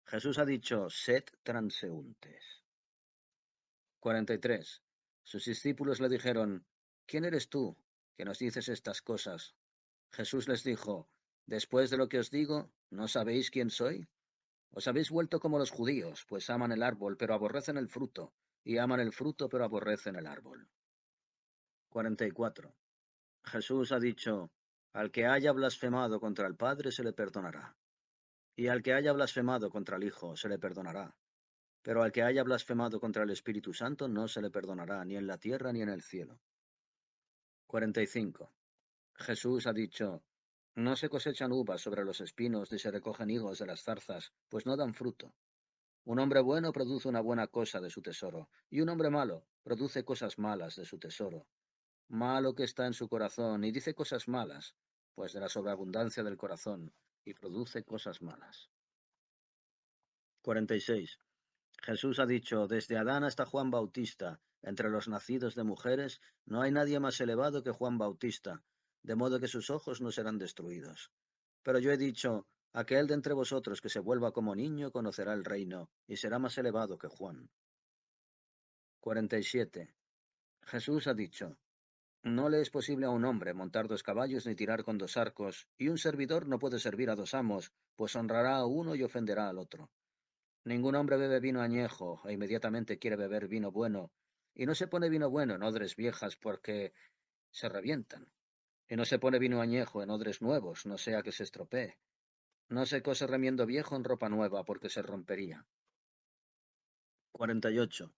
Jesús ha dicho, sed transeúntes. 43. Sus discípulos le dijeron, ¿quién eres tú, que nos dices estas cosas? Jesús les dijo, después de lo que os digo, ¿no sabéis quién soy? Os habéis vuelto como los judíos, pues aman el árbol, pero aborrecen el fruto, y aman el fruto, pero aborrecen el árbol. 44. Jesús ha dicho, al que haya blasfemado contra el Padre se le perdonará, y al que haya blasfemado contra el Hijo se le perdonará, pero al que haya blasfemado contra el Espíritu Santo no se le perdonará ni en la tierra ni en el cielo. 45. Jesús ha dicho, no se cosechan uvas sobre los espinos ni se recogen higos de las zarzas, pues no dan fruto. Un hombre bueno produce una buena cosa de su tesoro, y un hombre malo produce cosas malas de su tesoro. Malo que está en su corazón, y dice cosas malas, pues de la sobreabundancia del corazón, y produce cosas malas. 46. Jesús ha dicho, desde Adán hasta Juan Bautista, entre los nacidos de mujeres, no hay nadie más elevado que Juan Bautista, de modo que sus ojos no serán destruidos. Pero yo he dicho, aquel de entre vosotros que se vuelva como niño conocerá el reino, y será más elevado que Juan. 47. Jesús ha dicho, no le es posible a un hombre montar dos caballos ni tirar con dos arcos, y un servidor no puede servir a dos amos, pues honrará a uno y ofenderá al otro. Ningún hombre bebe vino añejo e inmediatamente quiere beber vino bueno, y no se pone vino bueno en odres viejas porque se revientan, y no se pone vino añejo en odres nuevos, no sea que se estropee. No se cose remiendo viejo en ropa nueva porque se rompería. 48.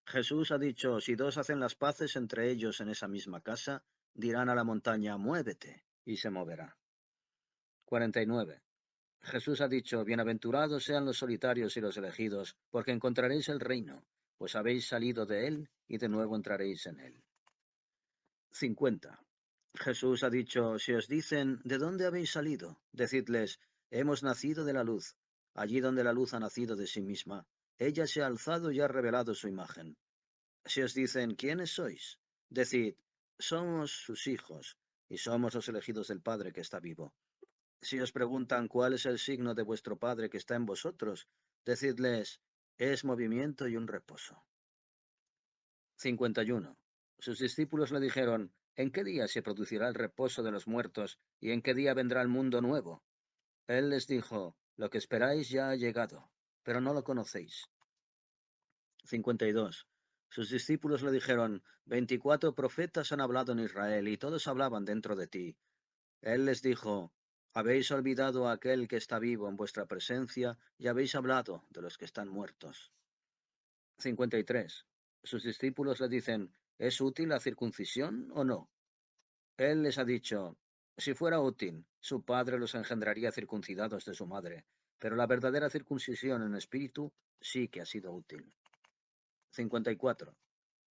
Jesús ha dicho, si dos hacen las paces entre ellos en esa misma casa, dirán a la montaña, muévete, y se moverá. 49. Jesús ha dicho, bienaventurados sean los solitarios y los elegidos, porque encontraréis el reino, pues habéis salido de él y de nuevo entraréis en él. 50. Jesús ha dicho, si os dicen, ¿de dónde habéis salido? Decidles, hemos nacido de la luz. Allí donde la luz ha nacido de sí misma, ella se ha alzado y ha revelado su imagen. Si os dicen, ¿quiénes sois? Decid, somos sus hijos, y somos los elegidos del Padre que está vivo. Si os preguntan cuál es el signo de vuestro Padre que está en vosotros, decidles, es movimiento y un reposo. 51. Sus discípulos le dijeron, ¿en qué día se producirá el reposo de los muertos y en qué día vendrá el mundo nuevo? Él les dijo, lo que esperáis ya ha llegado, pero no lo conocéis. 52. Sus discípulos le dijeron, 24 profetas han hablado en Israel y todos hablaban dentro de ti. Él les dijo, habéis olvidado a aquel que está vivo en vuestra presencia y habéis hablado de los que están muertos. 53. Sus discípulos le dicen, ¿es útil la circuncisión o no? Él les ha dicho, si fuera útil, su padre los engendraría circuncidados de su madre, pero la verdadera circuncisión en espíritu sí que ha sido útil. 54.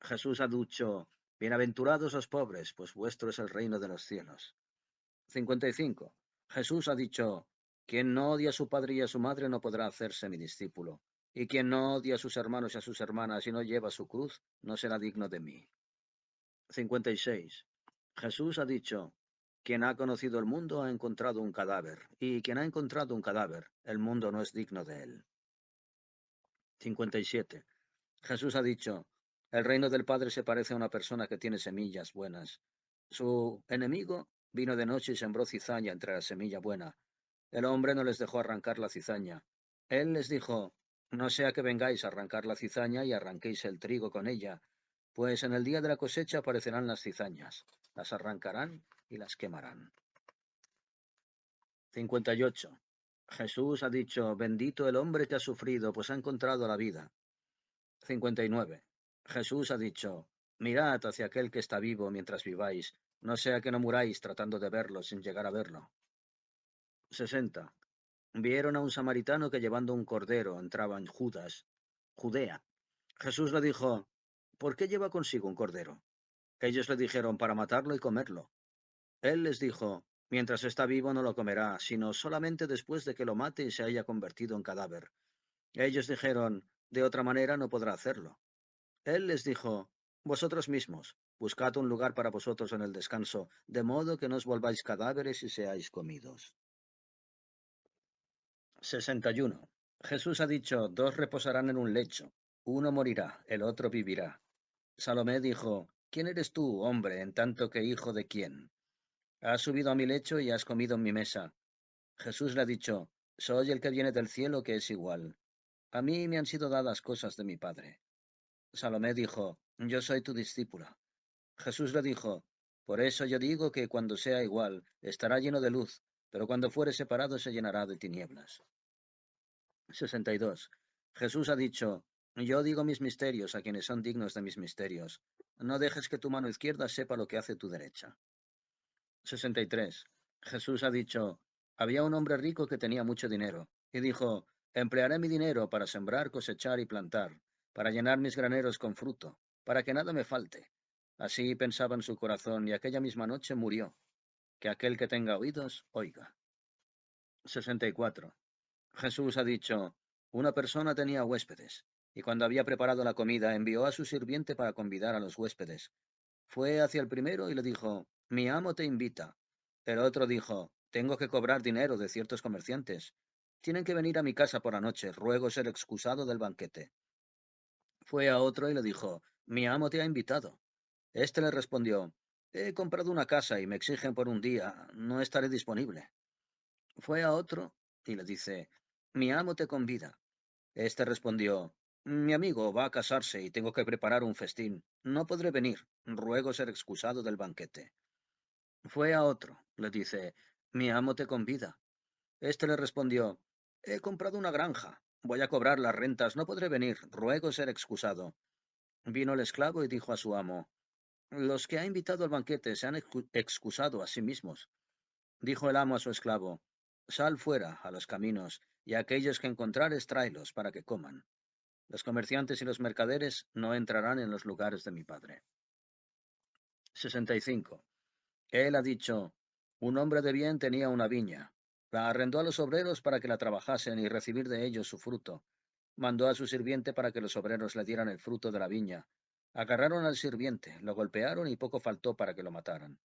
Jesús ha dicho, bienaventurados los pobres, pues vuestro es el reino de los cielos. 55. Jesús ha dicho, quien no odia a su padre y a su madre no podrá hacerse mi discípulo, y quien no odia a sus hermanos y a sus hermanas y no lleva su cruz, no será digno de mí. 56. Jesús ha dicho, quien ha conocido el mundo ha encontrado un cadáver, y quien ha encontrado un cadáver, el mundo no es digno de él. 57. Jesús ha dicho, el reino del Padre se parece a una persona que tiene semillas buenas. Su enemigo vino de noche y sembró cizaña entre la semilla buena. El hombre no les dejó arrancar la cizaña. Él les dijo, no sea que vengáis a arrancar la cizaña y arranquéis el trigo con ella, pues en el día de la cosecha aparecerán las cizañas, las arrancarán y las quemarán. 58. Jesús ha dicho, bendito el hombre que ha sufrido, pues ha encontrado la vida. 59. Jesús ha dicho, mirad hacia aquel que está vivo mientras viváis, no sea que no muráis tratando de verlo sin llegar a verlo. 60. Vieron a un samaritano que llevando un cordero entraba en Judea. Jesús le dijo, ¿por qué lleva consigo un cordero? Ellos le dijeron, para matarlo y comerlo. Él les dijo, mientras está vivo no lo comerá, sino solamente después de que lo mate y se haya convertido en cadáver. Ellos dijeron, de otra manera no podrá hacerlo. Él les dijo, vosotros mismos, buscad un lugar para vosotros en el descanso, de modo que no os volváis cadáveres y seáis comidos. 61. Jesús ha dicho, dos reposarán en un lecho, uno morirá, el otro vivirá. Salomé dijo, ¿quién eres tú, hombre, en tanto que hijo de quién? Has subido a mi lecho y has comido en mi mesa. Jesús le ha dicho, soy el que viene del cielo que es igual. A mí me han sido dadas cosas de mi Padre. Salomé dijo, yo soy tu discípula. Jesús le dijo, por eso yo digo que cuando sea igual, estará lleno de luz, pero cuando fuere separado se llenará de tinieblas. 62. Jesús ha dicho, yo digo mis misterios a quienes son dignos de mis misterios. No dejes que tu mano izquierda sepa lo que hace tu derecha. 63. Jesús ha dicho, había un hombre rico que tenía mucho dinero, y dijo, emplearé mi dinero para sembrar, cosechar y plantar, para llenar mis graneros con fruto, para que nada me falte. Así pensaba en su corazón, y aquella misma noche murió. Que aquel que tenga oídos, oiga. 64. Jesús ha dicho, una persona tenía huéspedes, y cuando había preparado la comida envió a su sirviente para convidar a los huéspedes. Fue hacia el primero y le dijo, mi amo te invita. El otro dijo, tengo que cobrar dinero de ciertos comerciantes. Tienen que venir a mi casa por la noche, ruego ser excusado del banquete. Fue a otro y le dijo, mi amo te ha invitado. Este le respondió, he comprado una casa y me exigen por un día, no estaré disponible. Fue a otro y le dice, mi amo te convida. Este respondió, mi amigo va a casarse y tengo que preparar un festín. No podré venir, ruego ser excusado del banquete. Fue a otro, le dice, mi amo te convida. Este le respondió, he comprado una granja, voy a cobrar las rentas, no podré venir, ruego ser excusado. Vino el esclavo y dijo a su amo, los que ha invitado al banquete se han excusado a sí mismos. Dijo el amo a su esclavo, sal fuera a los caminos, y a aquellos que encontrares tráelos para que coman. Los comerciantes y los mercaderes no entrarán en los lugares de mi padre. 65. Él ha dicho, un hombre de bien tenía una viña. La arrendó a los obreros para que la trabajasen y recibir de ellos su fruto. Mandó a su sirviente para que los obreros le dieran el fruto de la viña. Agarraron al sirviente, lo golpearon y poco faltó para que lo mataran.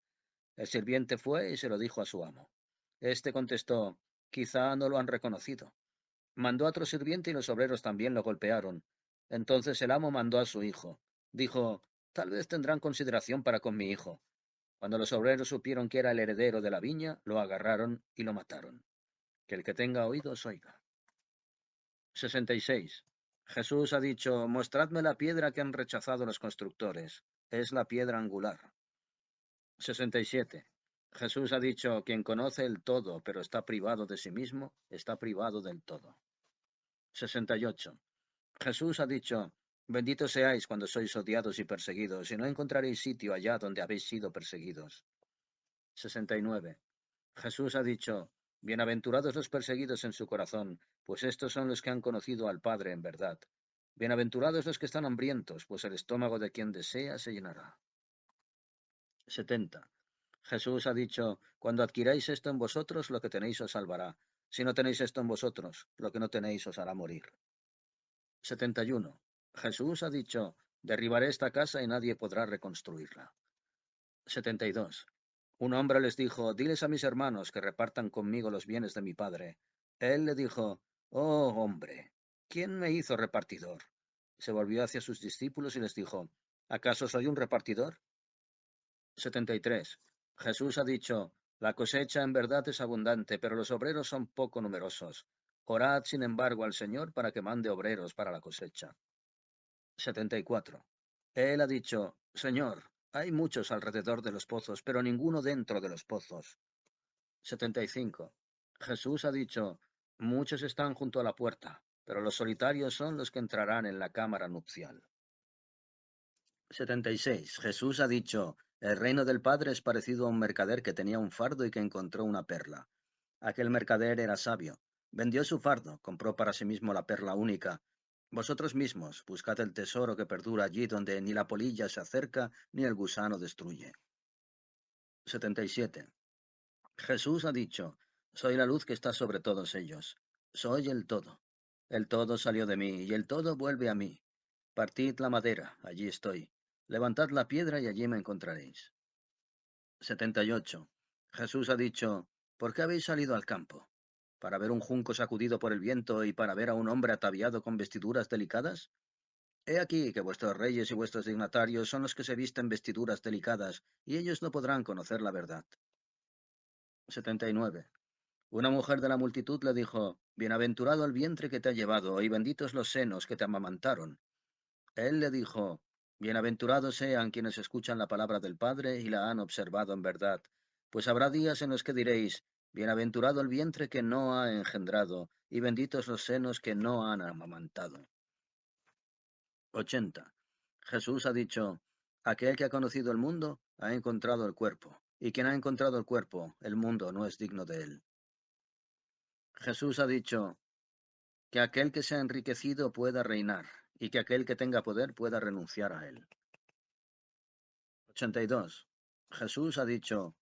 El sirviente fue y se lo dijo a su amo. Este contestó, quizá no lo han reconocido. Mandó a otro sirviente y los obreros también lo golpearon. Entonces el amo mandó a su hijo. Dijo, tal vez tendrán consideración para con mi hijo. Cuando los obreros supieron que era el heredero de la viña, lo agarraron y lo mataron. Que el que tenga oídos oiga. 66. Jesús ha dicho, mostradme la piedra que han rechazado los constructores. Es la piedra angular. 67. Jesús ha dicho, quien conoce el todo, pero está privado de sí mismo, está privado del todo. 68. Jesús ha dicho, benditos seáis cuando sois odiados y perseguidos, y no encontraréis sitio allá donde habéis sido perseguidos. 69. Jesús ha dicho, bienaventurados los perseguidos en su corazón, pues estos son los que han conocido al Padre en verdad. Bienaventurados los que están hambrientos, pues el estómago de quien desea se llenará. 70. Jesús ha dicho, cuando adquiráis esto en vosotros, lo que tenéis os salvará. Si no tenéis esto en vosotros, lo que no tenéis os hará morir. 71. Jesús ha dicho, derribaré esta casa y nadie podrá reconstruirla. 72. Un hombre les dijo, diles a mis hermanos que repartan conmigo los bienes de mi padre. Él le dijo, oh hombre, ¿quién me hizo repartidor? Se volvió hacia sus discípulos y les dijo, ¿acaso soy un repartidor? 73. Jesús ha dicho, la cosecha en verdad es abundante, pero los obreros son poco numerosos. Orad, sin embargo, al Señor para que mande obreros para la cosecha. 74. Él ha dicho, Señor, hay muchos alrededor de los pozos, pero ninguno dentro de los pozos. 75. Jesús ha dicho, muchos están junto a la puerta, pero los solitarios son los que entrarán en la cámara nupcial. 76. Jesús ha dicho, el reino del Padre es parecido a un mercader que tenía un fardo y que encontró una perla. Aquel mercader era sabio. Vendió su fardo, compró para sí mismo la perla única. Vosotros mismos, buscad el tesoro que perdura allí donde ni la polilla se acerca ni el gusano destruye. 77. Jesús ha dicho, soy la luz que está sobre todos ellos. Soy el todo. El todo salió de mí y el todo vuelve a mí. Partid la madera, allí estoy. Levantad la piedra y allí me encontraréis. 78. Jesús ha dicho, ¿por qué habéis salido al campo? ¿Para ver un junco sacudido por el viento y para ver a un hombre ataviado con vestiduras delicadas? He aquí que vuestros reyes y vuestros dignatarios son los que se visten vestiduras delicadas, y ellos no podrán conocer la verdad. 79. Una mujer de la multitud le dijo, Bienaventurado el vientre que te ha llevado, y benditos los senos que te amamantaron. Él le dijo, Bienaventurados sean quienes escuchan la palabra del Padre y la han observado en verdad, pues habrá días en los que diréis, Bienaventurado el vientre que no ha engendrado, y benditos los senos que no han amamantado. 80. Jesús ha dicho, Aquel que ha conocido el mundo ha encontrado el cuerpo, y quien ha encontrado el cuerpo, el mundo no es digno de él. Jesús ha dicho, que aquel que se ha enriquecido pueda reinar, y que aquel que tenga poder pueda renunciar a él. 82. Jesús ha dicho,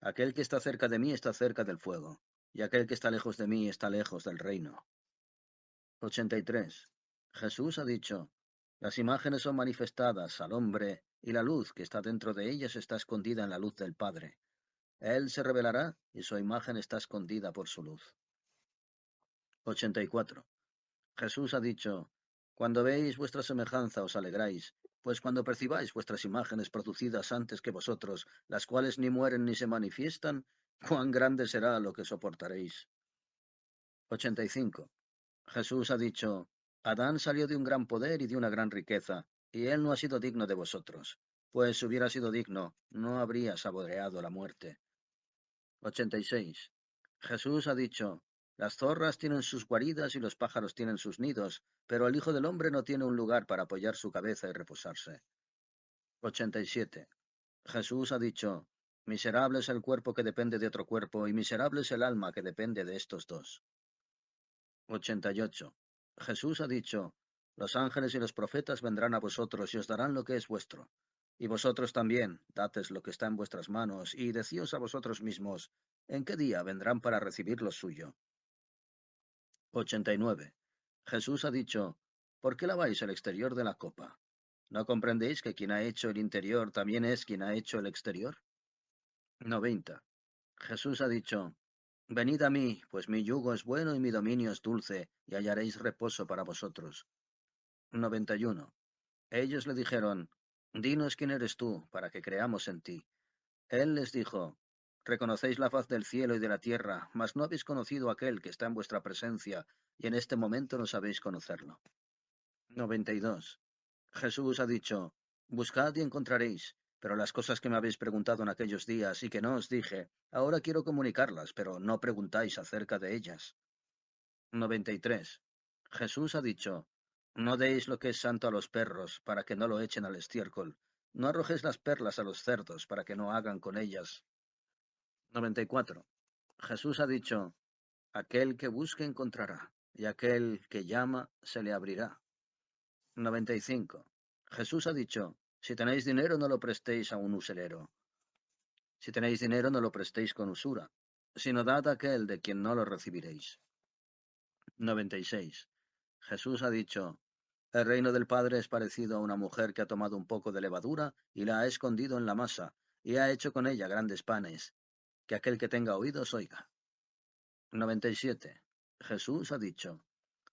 aquel que está cerca de mí está cerca del fuego, y aquel que está lejos de mí está lejos del reino. 83. Jesús ha dicho, las imágenes son manifestadas al hombre, y la luz que está dentro de ellas está escondida en la luz del Padre. Él se revelará, y su imagen está escondida por su luz. 84. Jesús ha dicho, cuando veis vuestra semejanza os alegráis, pues cuando percibáis vuestras imágenes producidas antes que vosotros, las cuales ni mueren ni se manifiestan, cuán grande será lo que soportaréis. 85. Jesús ha dicho, Adán salió de un gran poder y de una gran riqueza, y él no ha sido digno de vosotros, pues si hubiera sido digno, no habría saboreado la muerte. 86. Jesús ha dicho, las zorras tienen sus guaridas y los pájaros tienen sus nidos, pero el Hijo del Hombre no tiene un lugar para apoyar su cabeza y reposarse. 87. Jesús ha dicho, miserable es el cuerpo que depende de otro cuerpo, y miserable es el alma que depende de estos dos. 88. Jesús ha dicho, los ángeles y los profetas vendrán a vosotros y os darán lo que es vuestro. Y vosotros también, dades lo que está en vuestras manos, y decíos a vosotros mismos, ¿en qué día vendrán para recibir lo suyo? 89. Jesús ha dicho, ¿por qué laváis el exterior de la copa? ¿No comprendéis que quien ha hecho el interior también es quien ha hecho el exterior? 90. Jesús ha dicho, Venid a mí, pues mi yugo es bueno y mi dominio es dulce, y hallaréis reposo para vosotros. 91. Ellos le dijeron, Dinos quién eres tú, para que creamos en ti. Él les dijo, Reconocéis la faz del cielo y de la tierra, mas no habéis conocido a aquel que está en vuestra presencia, y en este momento no sabéis conocerlo. 92. Jesús ha dicho, Buscad y encontraréis, pero las cosas que me habéis preguntado en aquellos días y que no os dije, ahora quiero comunicarlas, pero no preguntáis acerca de ellas. 93. Jesús ha dicho, No deis lo que es santo a los perros, para que no lo echen al estiércol. No arrojéis las perlas a los cerdos, para que no hagan con ellas. 94. Jesús ha dicho, Aquel que busque encontrará, y aquel que llama se le abrirá. 95. Jesús ha dicho, Si tenéis dinero no lo prestéis a un usurero. Si tenéis dinero, no lo prestéis con usura, sino dad a aquel de quien no lo recibiréis. 96. Jesús ha dicho, el reino del Padre es parecido a una mujer que ha tomado un poco de levadura y la ha escondido en la masa, y ha hecho con ella grandes panes. Que aquel que tenga oídos oiga. 97. Jesús ha dicho,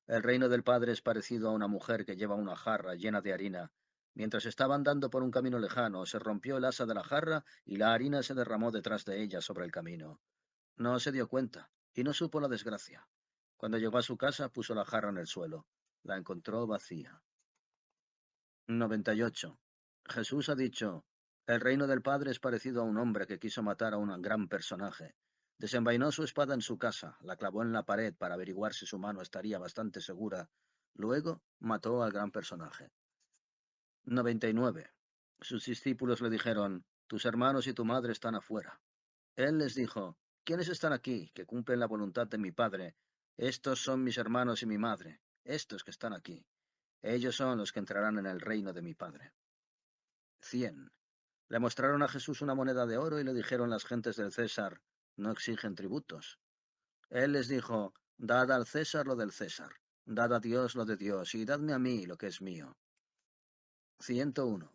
el reino del Padre es parecido a una mujer que lleva una jarra llena de harina. Mientras estaba andando por un camino lejano, se rompió el asa de la jarra y la harina se derramó detrás de ella sobre el camino. No se dio cuenta y no supo la desgracia. Cuando llegó a su casa, puso la jarra en el suelo. La encontró vacía. 98. Jesús ha dicho, el reino del Padre es parecido a un hombre que quiso matar a un gran personaje. Desenvainó su espada en su casa, la clavó en la pared para averiguar si su mano estaría bastante segura. Luego mató al gran personaje. 99. Sus discípulos le dijeron, tus hermanos y tu madre están afuera. Él les dijo, ¿quiénes están aquí, que cumplen la voluntad de mi Padre? Estos son mis hermanos y mi madre, estos que están aquí. Ellos son los que entrarán en el reino de mi Padre. 100. Le mostraron a Jesús una moneda de oro y le dijeron las gentes del César, no exigen tributos. Él les dijo, dad al César lo del César, dad a Dios lo de Dios, y dadme a mí lo que es mío. 101.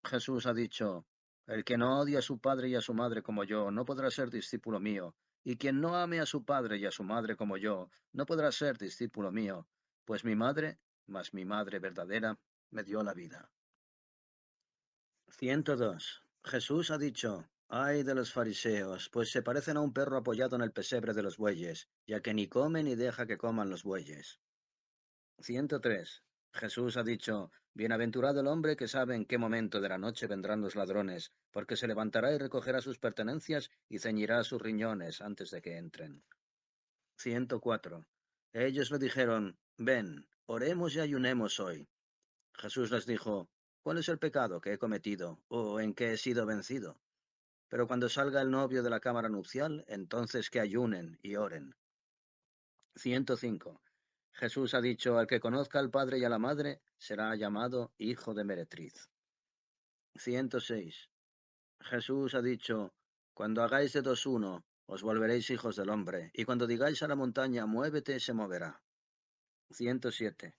Jesús ha dicho, el que no odie a su padre y a su madre como yo, no podrá ser discípulo mío, y quien no ame a su padre y a su madre como yo, no podrá ser discípulo mío, pues mi madre, más mi madre verdadera, me dio la vida. 102. Jesús ha dicho, ay de los fariseos, pues se parecen a un perro apoyado en el pesebre de los bueyes, ya que ni come ni deja que coman los bueyes. 103. Jesús ha dicho, bienaventurado el hombre que sabe en qué momento de la noche vendrán los ladrones, porque se levantará y recogerá sus pertenencias y ceñirá sus riñones antes de que entren. 104. Ellos le dijeron, ven, oremos y ayunemos hoy. Jesús les dijo, ¿cuál es el pecado que he cometido o en que he sido vencido? Pero cuando salga el novio de la cámara nupcial, entonces que ayunen y oren. 105. Jesús ha dicho, al que conozca al padre y a la madre, será llamado hijo de meretriz. 106. Jesús ha dicho, cuando hagáis de dos uno, os volveréis hijos del hombre, y cuando digáis a la montaña, muévete, se moverá. 107.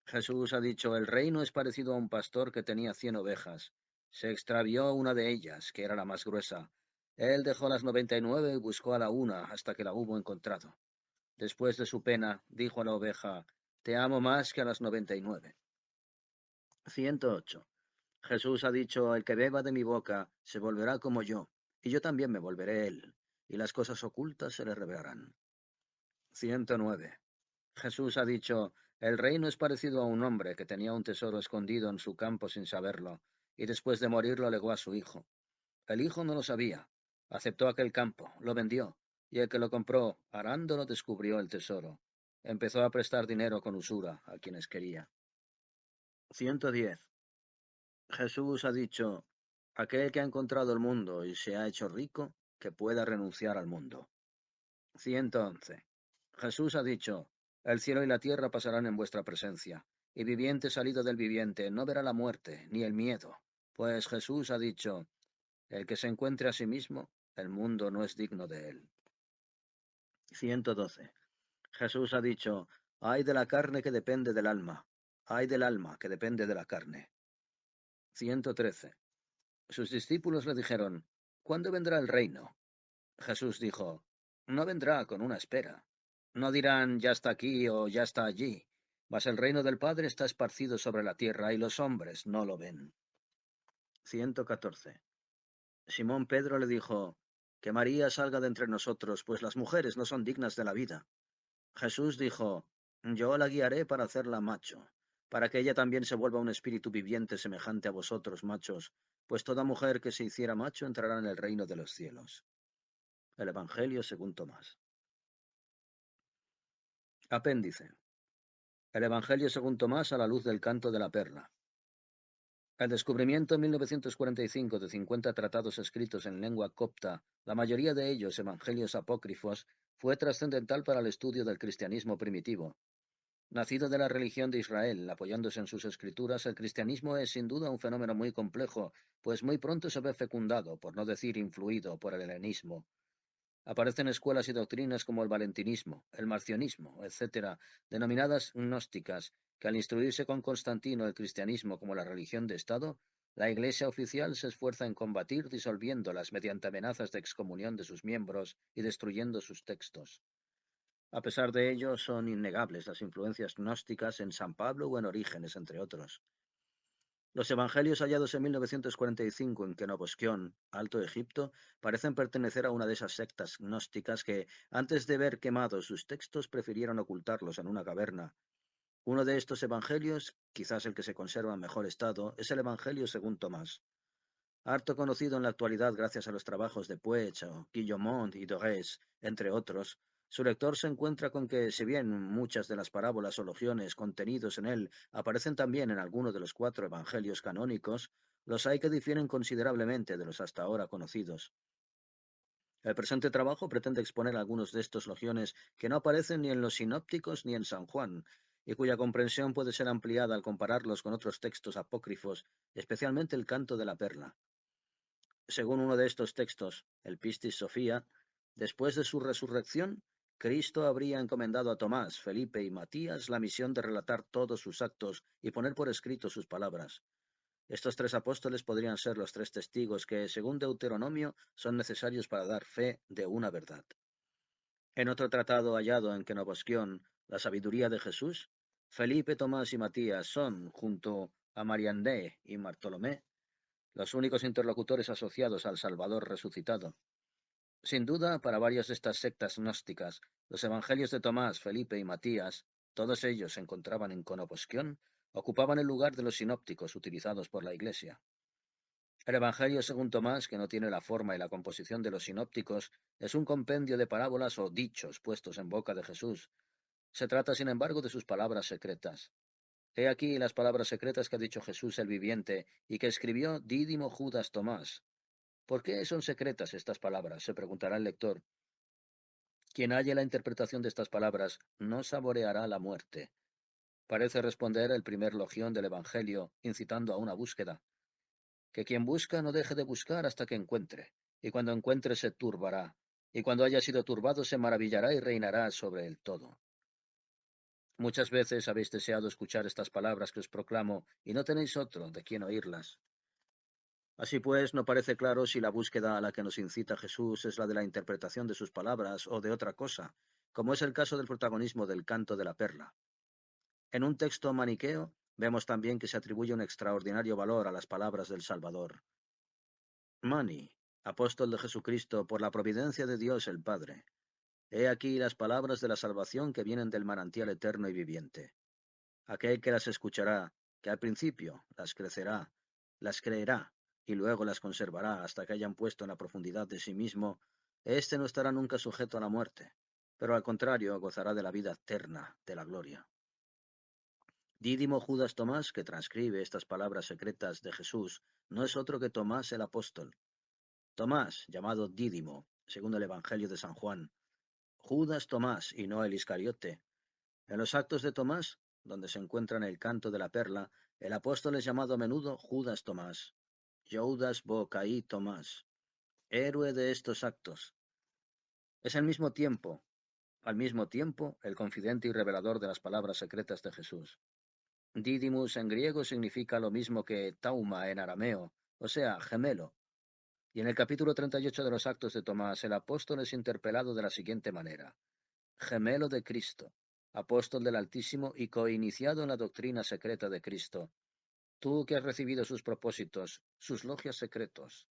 Jesús ha dicho, el reino es parecido a un pastor que tenía 100 ovejas. Se extravió una de ellas, que era la más gruesa. Él dejó las 99 y buscó a la una hasta que la hubo encontrado. Después de su pena, dijo a la oveja, te amo más que a las 99. 108. Jesús ha dicho, el que beba de mi boca se volverá como yo, y yo también me volveré él, y las cosas ocultas se le revelarán. 109. Jesús ha dicho, el reino es parecido a un hombre que tenía un tesoro escondido en su campo sin saberlo, y después de morir lo legó a su hijo. El hijo no lo sabía, aceptó aquel campo, lo vendió, y el que lo compró, arándolo, descubrió el tesoro. Empezó a prestar dinero con usura a quienes quería. 110. Jesús ha dicho, aquel que ha encontrado el mundo y se ha hecho rico, que pueda renunciar al mundo. 111. Jesús ha dicho, el cielo y la tierra pasarán en vuestra presencia, y viviente salido del viviente no verá la muerte ni el miedo, pues Jesús ha dicho, el que se encuentre a sí mismo, el mundo no es digno de él. 112. Jesús ha dicho, ay de la carne que depende del alma, ay del alma que depende de la carne. 113. Sus discípulos le dijeron, ¿cuándo vendrá el reino? Jesús dijo, no vendrá con una espera. No dirán, ya está aquí o ya está allí, mas el reino del Padre está esparcido sobre la tierra y los hombres no lo ven. 114. Simón Pedro le dijo, que María salga de entre nosotros, pues las mujeres no son dignas de la vida. Jesús dijo, yo la guiaré para hacerla macho, para que ella también se vuelva un espíritu viviente semejante a vosotros, machos, pues toda mujer que se hiciera macho entrará en el reino de los cielos. El Evangelio según Tomás. Apéndice. El Evangelio según Tomás a la luz del canto de la perla. El descubrimiento en 1945 de 50 tratados escritos en lengua copta, la mayoría de ellos evangelios apócrifos, fue trascendental para el estudio del cristianismo primitivo. Nacido de la religión de Israel, apoyándose en sus escrituras, el cristianismo es sin duda un fenómeno muy complejo, pues muy pronto se ve fecundado, por no decir influido, por el helenismo. Aparecen escuelas y doctrinas como el valentinismo, el marcionismo, etc., denominadas gnósticas, que al instruirse con Constantino el cristianismo como la religión de Estado, la Iglesia oficial se esfuerza en combatir disolviéndolas mediante amenazas de excomunión de sus miembros y destruyendo sus textos. A pesar de ello, son innegables las influencias gnósticas en San Pablo o en Orígenes, entre otros. Los evangelios hallados en 1945 en Kenoboskion, Alto Egipto, parecen pertenecer a una de esas sectas gnósticas que, antes de ver quemados sus textos, prefirieron ocultarlos en una caverna. Uno de estos evangelios, quizás el que se conserva en mejor estado, es el Evangelio según Tomás. Harto conocido en la actualidad gracias a los trabajos de Puech, Guillaume y Dorés, entre otros, su lector se encuentra con que, si bien muchas de las parábolas o logiones contenidos en él aparecen también en alguno de los 4 evangelios canónicos, los hay que difieren considerablemente de los hasta ahora conocidos. El presente trabajo pretende exponer algunos de estos logiones que no aparecen ni en los sinópticos ni en San Juan, y cuya comprensión puede ser ampliada al compararlos con otros textos apócrifos, especialmente el Canto de la Perla. Según uno de estos textos, el Pistis Sophia, después de su resurrección, Cristo habría encomendado a Tomás, Felipe y Matías la misión de relatar todos sus actos y poner por escrito sus palabras. Estos 3 apóstoles podrían ser los 3 testigos que, según Deuteronomio, son necesarios para dar fe de una verdad. En otro tratado hallado en Kenoboskion, La sabiduría de Jesús, Felipe, Tomás y Matías son, junto a Mariandé y Bartolomé, los únicos interlocutores asociados al Salvador resucitado. Sin duda, para varias de estas sectas gnósticas, los evangelios de Tomás, Felipe y Matías, todos ellos se encontraban en Conoposquión, ocupaban el lugar de los sinópticos utilizados por la Iglesia. El Evangelio según Tomás, que no tiene la forma y la composición de los sinópticos, es un compendio de parábolas o dichos puestos en boca de Jesús. Se trata, sin embargo, de sus palabras secretas. He aquí las palabras secretas que ha dicho Jesús el viviente y que escribió Dídimo Judas Tomás. ¿Por qué son secretas estas palabras?, se preguntará el lector. Quien halle la interpretación de estas palabras no saboreará la muerte. Parece responder el primer logión del Evangelio, incitando a una búsqueda. Que quien busca no deje de buscar hasta que encuentre, y cuando encuentre se turbará, y cuando haya sido turbado se maravillará y reinará sobre el todo. Muchas veces habéis deseado escuchar estas palabras que os proclamo, y no tenéis otro de quien oírlas. Así pues, no parece claro si la búsqueda a la que nos incita Jesús es la de la interpretación de sus palabras o de otra cosa, como es el caso del protagonismo del canto de la perla. En un texto maniqueo, vemos también que se atribuye un extraordinario valor a las palabras del Salvador. Mani, apóstol de Jesucristo por la providencia de Dios el Padre. He aquí las palabras de la salvación que vienen del manantial eterno y viviente. Aquel que las escuchará, que al principio las crecerá, las creerá, y luego las conservará hasta que hayan puesto en la profundidad de sí mismo, éste no estará nunca sujeto a la muerte, pero al contrario gozará de la vida eterna, de la gloria. Dídimo Judas Tomás, que transcribe estas palabras secretas de Jesús, no es otro que Tomás el apóstol. Tomás, llamado Dídimo, según el Evangelio de San Juan. Judas Tomás y no el Iscariote. En los Actos de Tomás, donde se encuentra en el Canto de la Perla, el apóstol es llamado a menudo Judas Tomás. Judas Bocaí Tomás, héroe de estos actos. Es al mismo tiempo, el confidente y revelador de las palabras secretas de Jesús. Didymus en griego significa lo mismo que tauma en arameo, o sea, gemelo. Y en el capítulo 38 de los Actos de Tomás, el apóstol es interpelado de la siguiente manera. Gemelo de Cristo, apóstol del Altísimo y coiniciado en la doctrina secreta de Cristo. Tú que has recibido sus propósitos, sus logias secretos.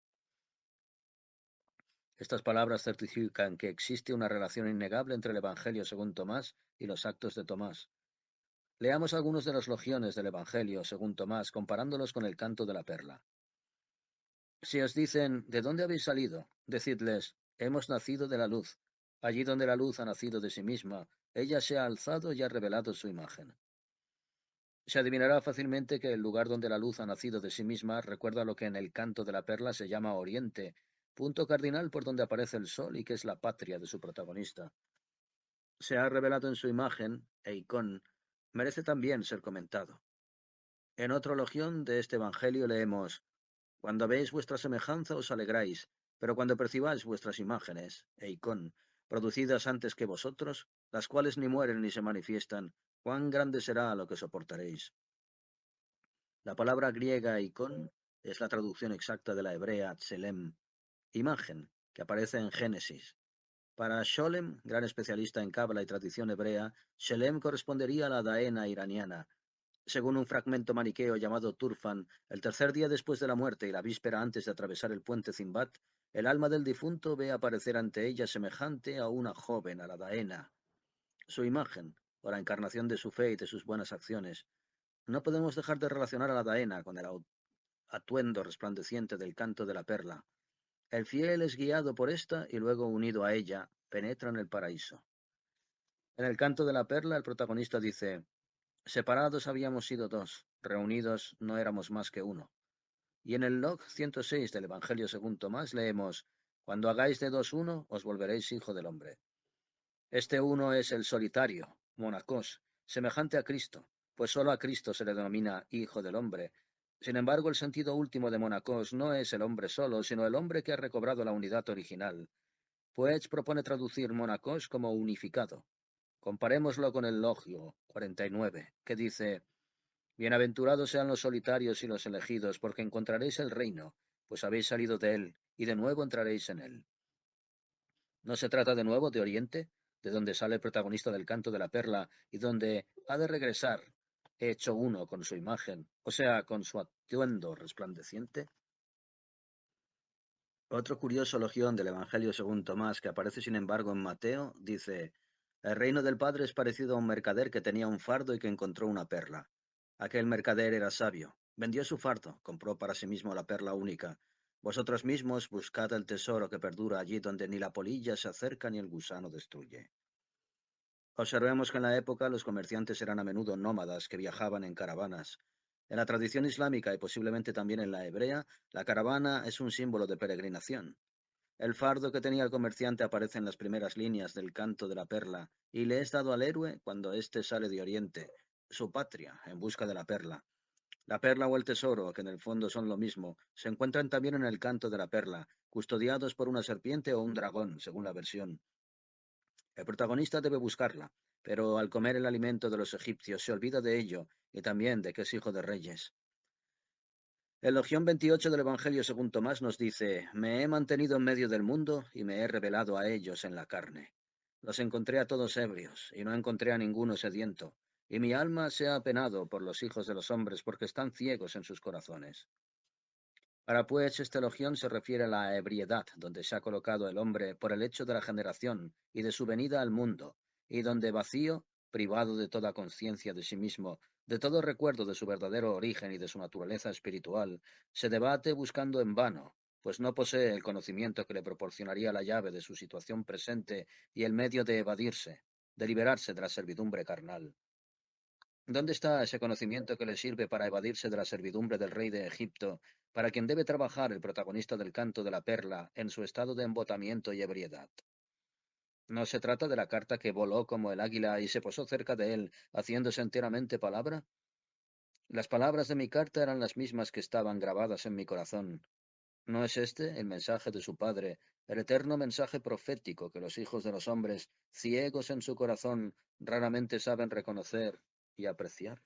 Estas palabras certifican que existe una relación innegable entre el Evangelio según Tomás y los Actos de Tomás. Leamos algunos de los logiones del Evangelio según Tomás, comparándolos con el canto de la perla. Si os dicen, ¿de dónde habéis salido?, decidles, hemos nacido de la luz. Allí donde la luz ha nacido de sí misma, ella se ha alzado y ha revelado su imagen. Se adivinará fácilmente que el lugar donde la luz ha nacido de sí misma recuerda lo que en el canto de la perla se llama Oriente, punto cardinal por donde aparece el sol y que es la patria de su protagonista. Se ha revelado en su imagen, eikon, merece también ser comentado. En otra logión de este Evangelio leemos: Cuando veis vuestra semejanza os alegráis, pero cuando percibáis vuestras imágenes, eikon, producidas antes que vosotros, las cuales ni mueren ni se manifiestan, cuán grande será lo que soportaréis. La palabra griega eikon es la traducción exacta de la hebrea tselem, imagen, que aparece en Génesis. Para Sholem, gran especialista en cábala y tradición hebrea, Shelem correspondería a la Daena iraniana. Según un fragmento maniqueo llamado Turfan, el tercer día después de la muerte y la víspera antes de atravesar el puente Zimbat, el alma del difunto ve aparecer ante ella semejante a una joven, a la Daena. Su imagen, o la encarnación de su fe y de sus buenas acciones. No podemos dejar de relacionar a la Daena con el atuendo resplandeciente del canto de la perla. El fiel es guiado por esta y luego unido a ella, penetra en el paraíso. En el canto de la perla, el protagonista dice: separados habíamos sido dos, reunidos no éramos más que uno. Y en el log 106 del Evangelio según Tomás leemos: cuando hagáis de dos uno, os volveréis hijo del hombre. Este uno es el solitario, monacos, semejante a Cristo, pues solo a Cristo se le denomina hijo del hombre. Sin embargo, el sentido último de monacos no es el hombre solo, sino el hombre que ha recobrado la unidad original. Puech propone traducir monacos como unificado. Comparémoslo con el Logio 49, que dice: bienaventurados sean los solitarios y los elegidos, porque encontraréis el reino, pues habéis salido de él, y de nuevo entraréis en él. ¿No se trata de nuevo de Oriente, de donde sale el protagonista del canto de la perla, y donde ha de regresar, hecho uno con su imagen, o sea, con su atuendo resplandeciente? Otro curioso logión del Evangelio según Tomás, que aparece sin embargo en Mateo, dice: el reino del Padre es parecido a un mercader que tenía un fardo y que encontró una perla. Aquel mercader era sabio, vendió su fardo, compró para sí mismo la perla única. Vosotros mismos buscad el tesoro que perdura allí donde ni la polilla se acerca ni el gusano destruye. Observemos que en la época los comerciantes eran a menudo nómadas que viajaban en caravanas. En la tradición islámica y posiblemente también en la hebrea, la caravana es un símbolo de peregrinación. El fardo que tenía el comerciante aparece en las primeras líneas del canto de la perla, y le es dado al héroe cuando éste sale de Oriente, su patria, en busca de la perla. La perla o el tesoro, que en el fondo son lo mismo, se encuentran también en el canto de la perla, custodiados por una serpiente o un dragón, según la versión. El protagonista debe buscarla, pero al comer el alimento de los egipcios se olvida de ello y también de que es hijo de reyes. El Logión 28 del Evangelio según Tomás nos dice: me he mantenido en medio del mundo y me he revelado a ellos en la carne. Los encontré a todos ebrios y no encontré a ninguno sediento, y mi alma se ha apenado por los hijos de los hombres porque están ciegos en sus corazones. Ahora pues, esta logión se refiere a la ebriedad, donde se ha colocado el hombre por el hecho de la generación y de su venida al mundo, y donde vacío, privado de toda conciencia de sí mismo, de todo recuerdo de su verdadero origen y de su naturaleza espiritual, se debate buscando en vano, pues no posee el conocimiento que le proporcionaría la llave de su situación presente y el medio de evadirse, de liberarse de la servidumbre carnal. ¿Dónde está ese conocimiento que le sirve para evadirse de la servidumbre del rey de Egipto, para quien debe trabajar el protagonista del canto de la perla en su estado de embotamiento y ebriedad? ¿No se trata de la carta que voló como el águila y se posó cerca de él, haciéndose enteramente palabra? Las palabras de mi carta eran las mismas que estaban grabadas en mi corazón. ¿No es este el mensaje de su Padre, el eterno mensaje profético que los hijos de los hombres, ciegos en su corazón, raramente saben reconocer y apreciar?